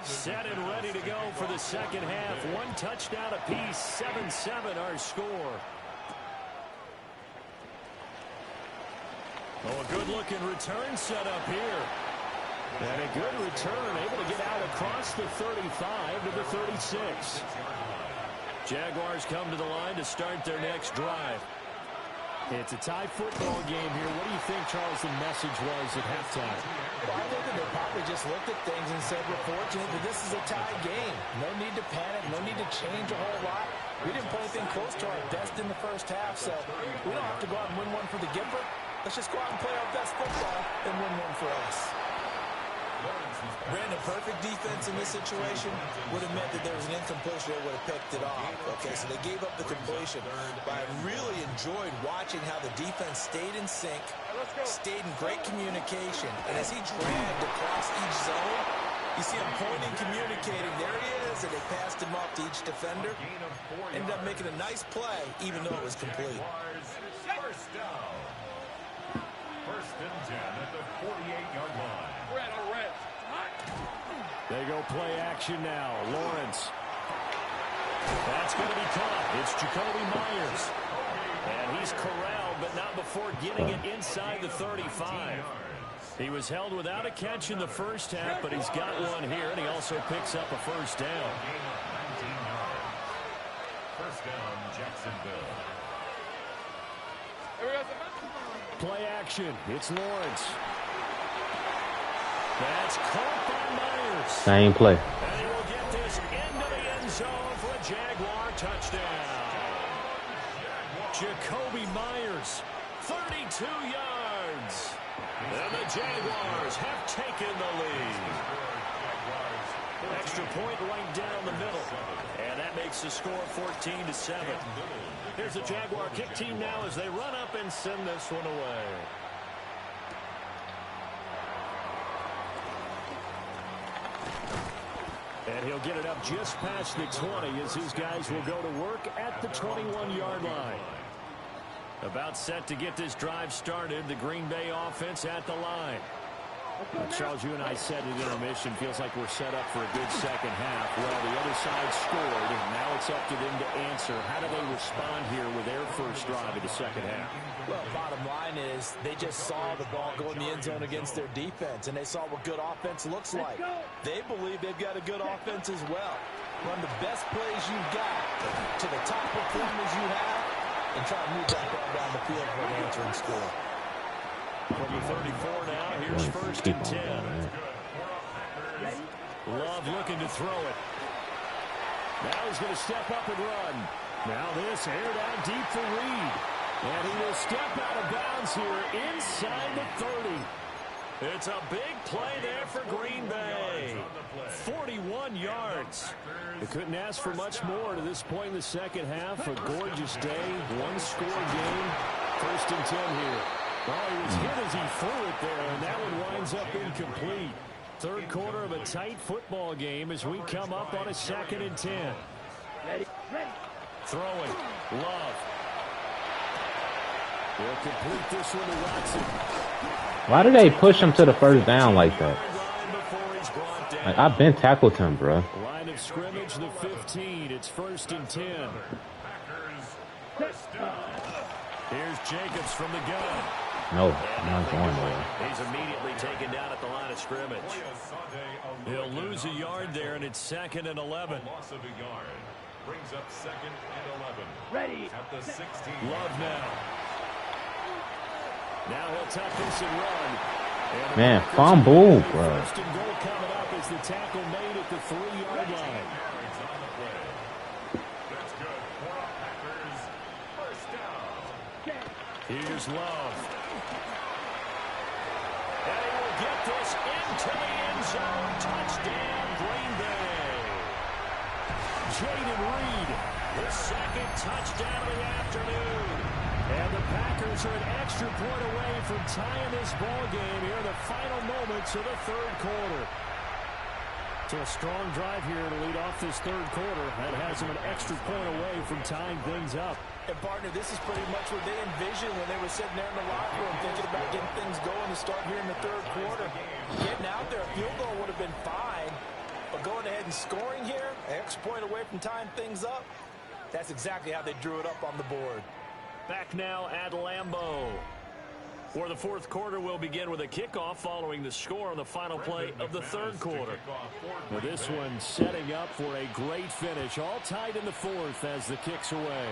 Set and ready to go for the second half. One touchdown apiece. 7-7 our score. Oh, a good-looking return set up here. And a good return, able to get out across the 35 to the 36. Jaguars come to the line to start their next drive. It's a tie football game here. What do you think, Charles, the message was at halftime? Well, I think that they probably just looked at things and said, we're fortunate that this is a tie game. No need to panic. No need to change a whole lot. We didn't play anything close to our best in the first half, so we don't have to go out and win one for the giver. Let's just go out and play our best football and win one for us. Brandon, perfect defense in this situation would have meant that there was an incompletion that would have picked it off. Okay, so they gave up the completion. But I really enjoyed watching how the defense stayed in sync, stayed in great communication. And as he dragged across each zone, you see him pointing, communicating. There he is, and they passed him off to each defender. Ended up making a nice play, even though it was complete. First down. First and 10 at the 48-yard line. They go play action now. Lawrence. That's going to be caught. It's Jacoby Myers. And he's corralled, but not before getting it inside the 35. He was held without a catch in the first half, but he's got one here, and he also picks up a first down. First down, Jacksonville. Play action. It's Lawrence. That's caught by Myers. Same play. And he will get this into the end zone for a Jaguar touchdown. Jacoby Myers, 32 yards. And the Jaguars have taken the lead. Extra point right down the middle. And that makes the score 14-7. Here's the Jaguar kick team now as they run up and send this one away. And he'll get it up just past the 20 as his guys will go to work at the 21-yard line. About set to get this drive started. The Green Bay offense at the line. Well, Charles, you and I said at intermission, feels like we're set up for a good second half. Well, the other side scored, and now it's up to them to answer. How do they respond here with their first drive of the second half? Well, bottom line is they just saw the ball go in the end zone against their defense, and they saw what good offense looks like. They believe they've got a good offense as well. Run the best plays you've got to the top performers you have, and try to move that ball down the field for an answering score. From the 34 now, here's first and 10. Love looking to throw it. Now he's going to step up and run. Now this aired out deep for Reed. And he will step out of bounds here inside the 30. It's a big play there for Green Bay. 41 yards. They couldn't ask for much more to this point in the second half. A gorgeous day, one-score game. First and 10 here. Oh, he was hit as he threw it there, and that one winds up incomplete. Third quarter of a tight football game as we come up on a 2nd and 10. Throwing. Love. He'll complete this one to Watson. Why did they push him to the first down like that? Like, I've been tackled him, bro. Line of scrimmage, the 15. It's first and 10. Here's Jacobs from the gun. No, I'm not going there. He's immediately taken down at the line of scrimmage. He'll lose a yard there, and it's 2nd and 11. Loss of a yard brings up 2nd and 11. Ready. At the 16. Love now. Now he'll tuck this and run. Man, fumble, bro. First and goal coming up as the tackle made at the 3-yard line. That's good. For our Packers. First down. Here's Love. And he will get this into the end zone. Touchdown, Green Bay. Jaden Reed, the 2nd touchdown of the afternoon. And the Packers are an extra point away from tying this ball game here in the final moments of the third quarter. So a strong drive here to lead off this third quarter. That has them an extra point away from tying things up. And, partner, this is pretty much what they envisioned when they were sitting there in the locker room thinking about getting things going to start here in the third quarter. Getting out there, a field goal would have been fine. But going ahead and scoring here, an extra point away from tying things up, that's exactly how they drew it up on the board. Back now at Lambeau. For the fourth quarter, we'll begin with a kickoff following the score on the final play of the third quarter. Now this one setting up for a great finish. All tied in the fourth as the kick's away.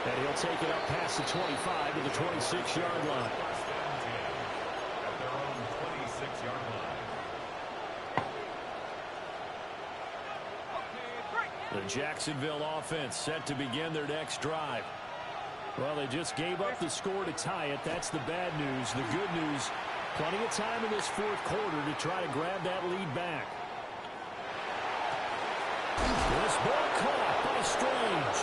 And he'll take it up past the 25 to the 26-yard line. At their own 26-yard line. The Jacksonville offense set to begin their next drive. Well, they just gave up the score to tie it. That's the bad news. The good news, plenty of time in this fourth quarter to try to grab that lead back. This ball caught by Strange.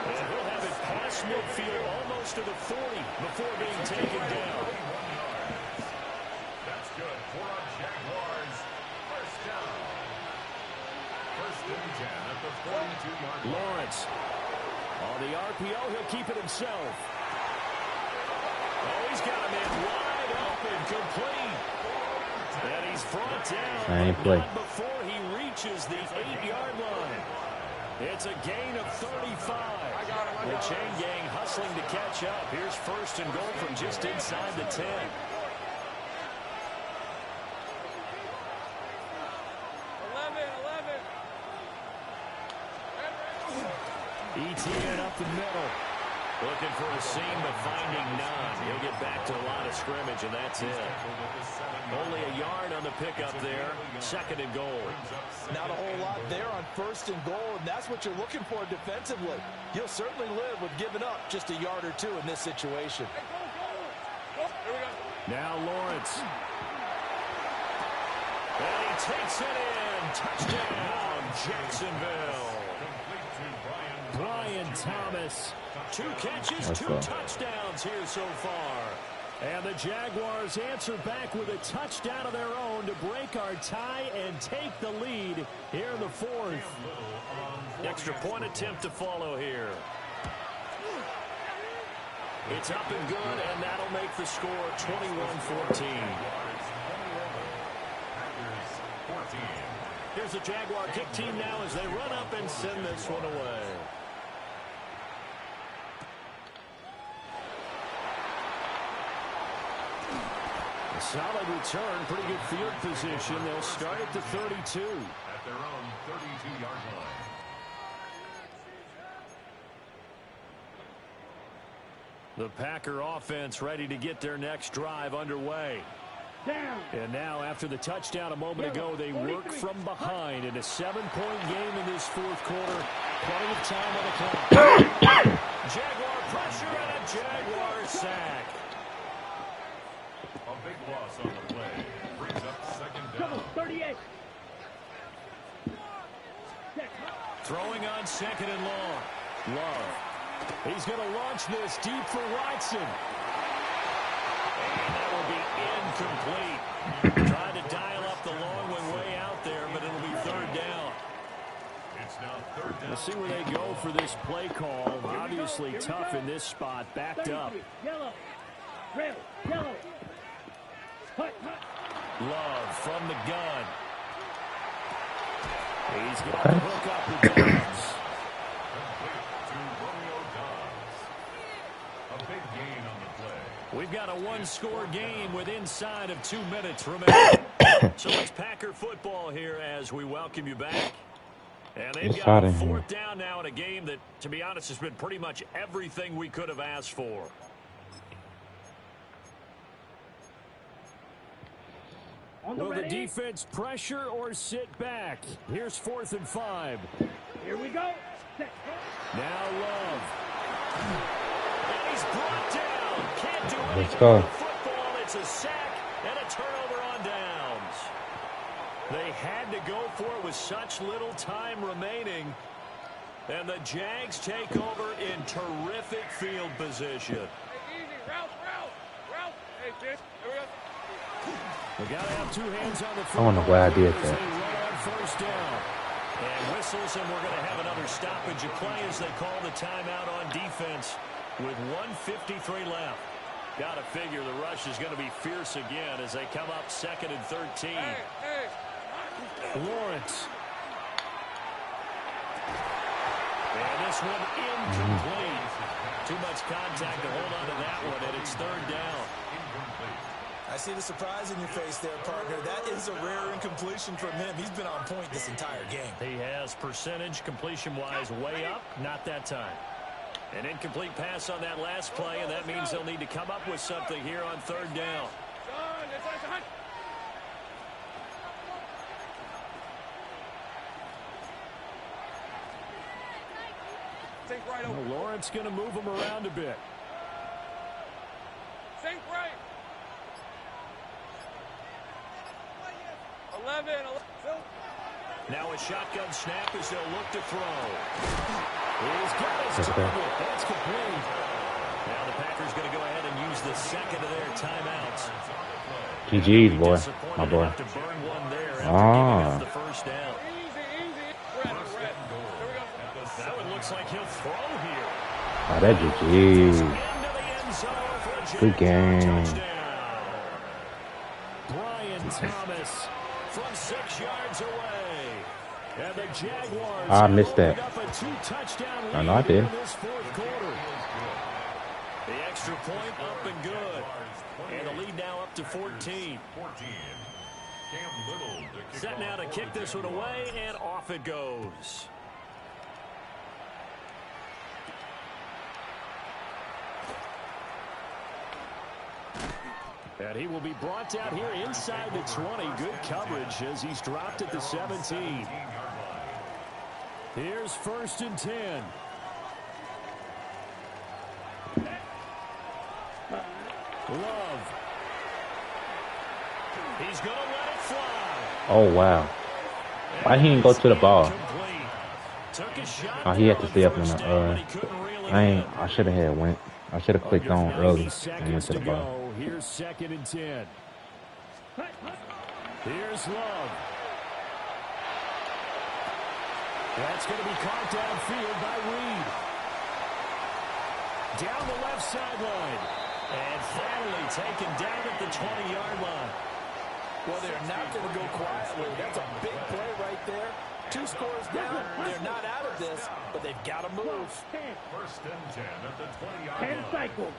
And he'll have it past midfield almost to the 40 before being taken down. That's good for our Jaguars. First down. First and 10 at the 42-yard line. Lawrence. On the RPO, he'll keep it himself. Oh, he's got a man wide open, complete. And he's brought down, Same but play. not before he reaches the 8-yard line. It's a gain of 35. The chain gang hustling to catch up. Here's first and goal from just inside the 10. ETN up the middle. Looking for a seam, but finding none. He'll get back to the line of scrimmage, and that's it. Only a yard on the pickup there. Second and goal. Not a whole lot there on first and goal, and that's what you're looking for defensively. You'll certainly live with giving up just a yard or two in this situation. Now Lawrence. And he takes it in. Touchdown, Jacksonville. Brian Thomas. 2 catches, 2 touchdowns here so far. And the Jaguars answer back with a touchdown of their own to break our tie and take the lead here in the fourth. Extra point attempt to follow here. It's up and good, and that'll make the score 21-14. Here's the Jaguar kick team now as they run up and send this one away. A solid return, pretty good field position. They'll start at the 32. At their own 32-yard line. The Packer offense ready to get their next drive underway. Down. And now, after the touchdown a moment ago, they work from behind in a 7-point game in this fourth quarter. Plenty of time on the clock. Jaguar pressure and a Jaguar sack. A big loss on the play. Brings up second down. 38. Throwing on second and long. Love. He's going to launch this deep for Watson. And that will be incomplete. Trying to dial up the long one way out there, but it'll be third down. It's now third down. We'll see where they go for this play call. Obviously tough in this spot, backed up. Yellow. Red. Yellow. Love from the gun. He's going to hook up the Dobbs. We've got a one-score game with inside of 2 minutes remaining. So it's Packer football here as we welcome you back. And they've got a fourth down now in a game that, to be honest, has been pretty much everything we could have asked for. Will the defense pressure or sit back? Here's 4th and 5. Here we go. Now Love. And he's brought down. Can't do anything. Let's go. Football, it's a sack and a turnover on downs. They had to go for it with such little time remaining. And the Jags take over in terrific field position. Hey, easy. Route. Hey, bitch. Here we go. We got to have 2 hands on the I don't know why I did that. First down. And whistles, and we're going to have another stoppage of play as they call the timeout on defense with 1:53 left. Got to figure the rush is going to be fierce again as they come up 2nd and 13. Lawrence. And this one incomplete. Too much contact to hold on to that one, and it's 3rd down. I see the surprise in your face there, partner. That is a rare incompletion from him. He's been on point this entire game. He has percentage completion-wise way up. Not that time. An incomplete pass on that last play, and that means they'll need to come up with something here on 3rd down. Well, Lawrence going to move him around a bit. Sink right. 11. Now a shotgun snap as they'll look to throw. He's got his target. That's complete. Now the Packers going to go ahead and use the second of their timeouts. GG's, boy. My boy. To burn one there after giving up the first down. That one looks like he'll throw here. Oh, that GG. Good game. Brian Thomas from 6 yards away. And the Jaguars I missed that. I know I did. The extra point up and good. And the lead now up to 14. Set now to kick this one away, and off it goes. And he will be brought down here inside the 20. Good coverage as he's dropped at the 17. Here's 1st and 10. Love. He's going to let it fly. Oh, wow. Why he didn't go to the ball? Oh, he had to stay up on the, I should have had went. I should have clicked on early and went to the ball. Here's 2nd and 10. Here's Love. That's going to be caught downfield by down the left sideline. And finally taken down at the 20-yard line. Well, they're not going to go quietly. That's a big play right there. 2 scores down. They're not out of this, but they've got to move. First and 10 at the 20-yard line. 10 cycles.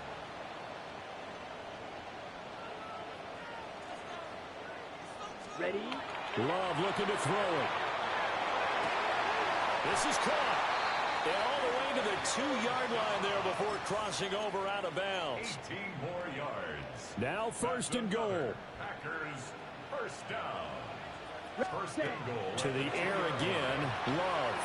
Ready? Love looking to throw it. This is caught. And all the way to the 2-yard line there before crossing over out of bounds. 18 more yards. Now first and goal. Packers first down. First and goal. To the air again. Love.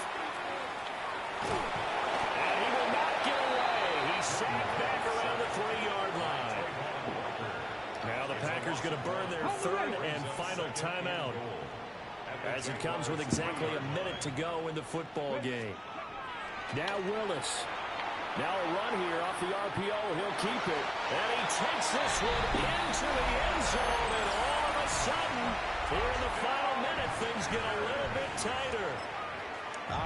And he will not get away. He's sacked back around the 3-yard line. Now the Packers going to burn their 3rd and final timeout, as it comes with exactly a minute to go in the football game. Now Willis. Now a run here off the RPO. He'll keep it. And he takes this one into the end zone. And all of a sudden, here in the final minute, things get a little bit tighter.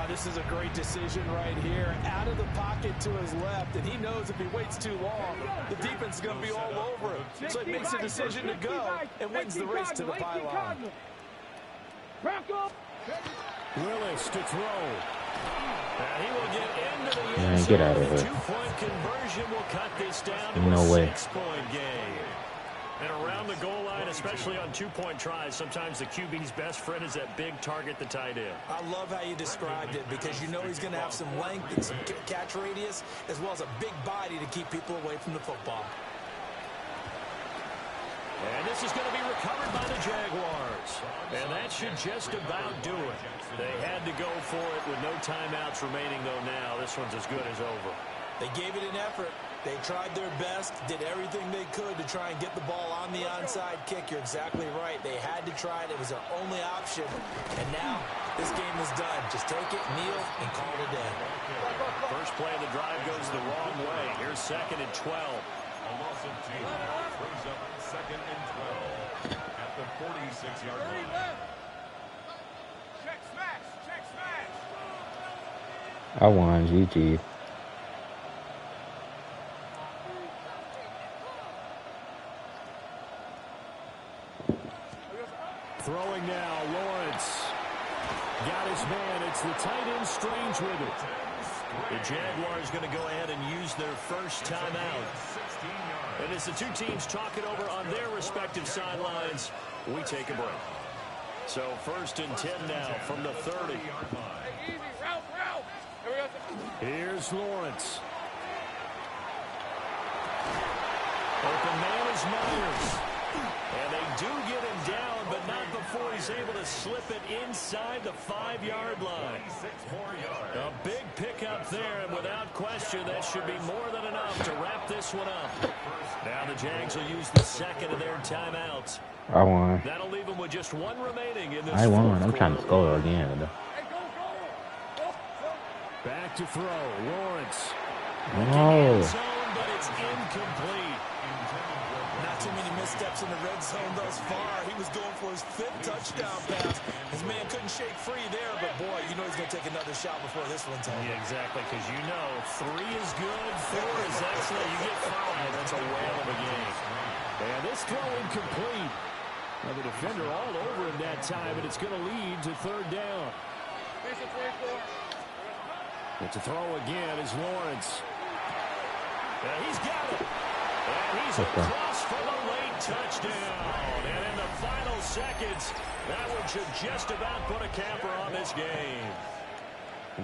This is a great decision right here. Out of the pocket to his left, and he knows if he waits too long, the defense is going to be all over him. So he makes a decision to go and wins the race to the pylon. Willis to throw. And he will get into the end Man, zone. get out of here. 2-point conversion will cut this down to No a way. 6-point game. And around the goal line, especially on 2-point tries, sometimes the QB's best friend is that big target, the tight end. I love how you described it, because you know he's going to have some length and some catch radius, as well as a big body to keep people away from the football. And this is going to be recovered by the Jaguars. And that should just about do it. They had to go for it with no timeouts remaining, though now. This one's as good as over. They gave it an effort. They tried their best, did everything they could to try and get the ball on the onside kick. You're exactly right. They had to try it. It was their only option. And now this game is done. Just take it, kneel, and call it a day. First play of the drive goes the wrong way. Here's 2nd and 12. A loss of 2. Brings up 2nd and 12 at the 46-yard line. Check smash! Check smash! I won. GG. Throwing now, Lawrence. Got his man. It's the tight end Strange with it. The Jaguars going to go ahead and use their first timeout. And as the two teams talk it over on their respective sidelines, we take a break. So 1st and 10 now from the 30. Here's Lawrence. Open man is Myers. And they do get him down, but not before he's able to slip it inside the 5-yard line. A big pickup there, and without question, that should be more than enough to wrap this one up. Now the Jags will use the 2nd of their timeouts. I won. That'll leave them with just 1 remaining in this I won. I'm fourth trying to quarter. score again. Back to throw, Lawrence. Oh. Zone, but it's incomplete. Not too many missteps in the red zone thus far. He was going for his 5th touchdown pass. His man couldn't shake free there, but boy, you know he's going to take another shot before this one's over. Yeah, exactly, because you know 3 is good, 4 is excellent. You get 5, that's a whale of a game. And this throw incomplete. Now the defender all over him that time, and it's going to lead to 3rd down. And to throw again is Lawrence. And he's got it. And he's across for the late touchdown. And in the final seconds, that one should just about put a capper on this game.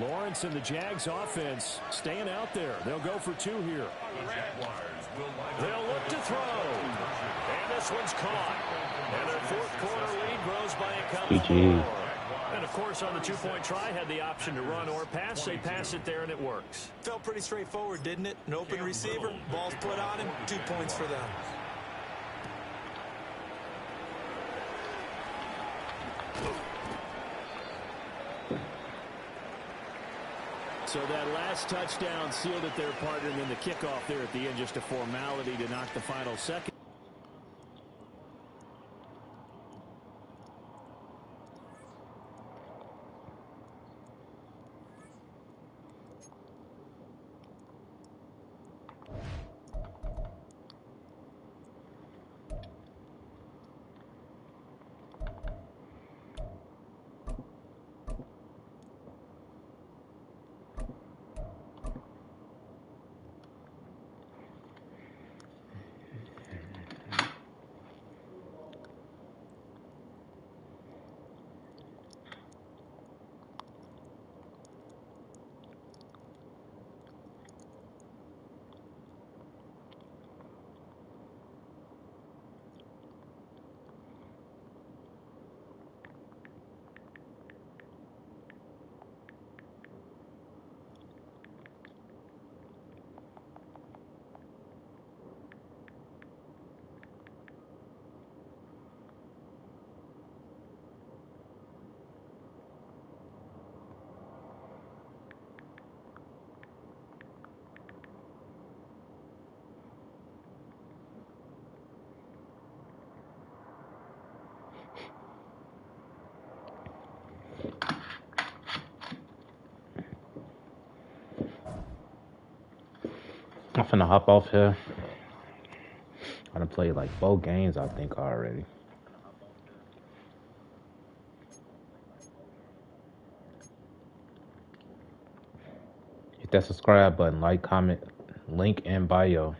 Lawrence and the Jags offense staying out there. They'll go for 2 here. They'll look to throw. And this one's caught. And their 4th quarter lead grows by a couple more. And, of course, on the 2-point try, had the option to run or pass. They pass it there, and it works. Felt pretty straightforward, didn't it? An open receiver, ball's put on him, 2 points for them. So that last touchdown sealed it their partner, and then the kickoff there at the end, just a formality to knock the final second. I'm finna hop off here. I done played like 4 games, I think, already. Hit that subscribe button, like, comment, link in bio.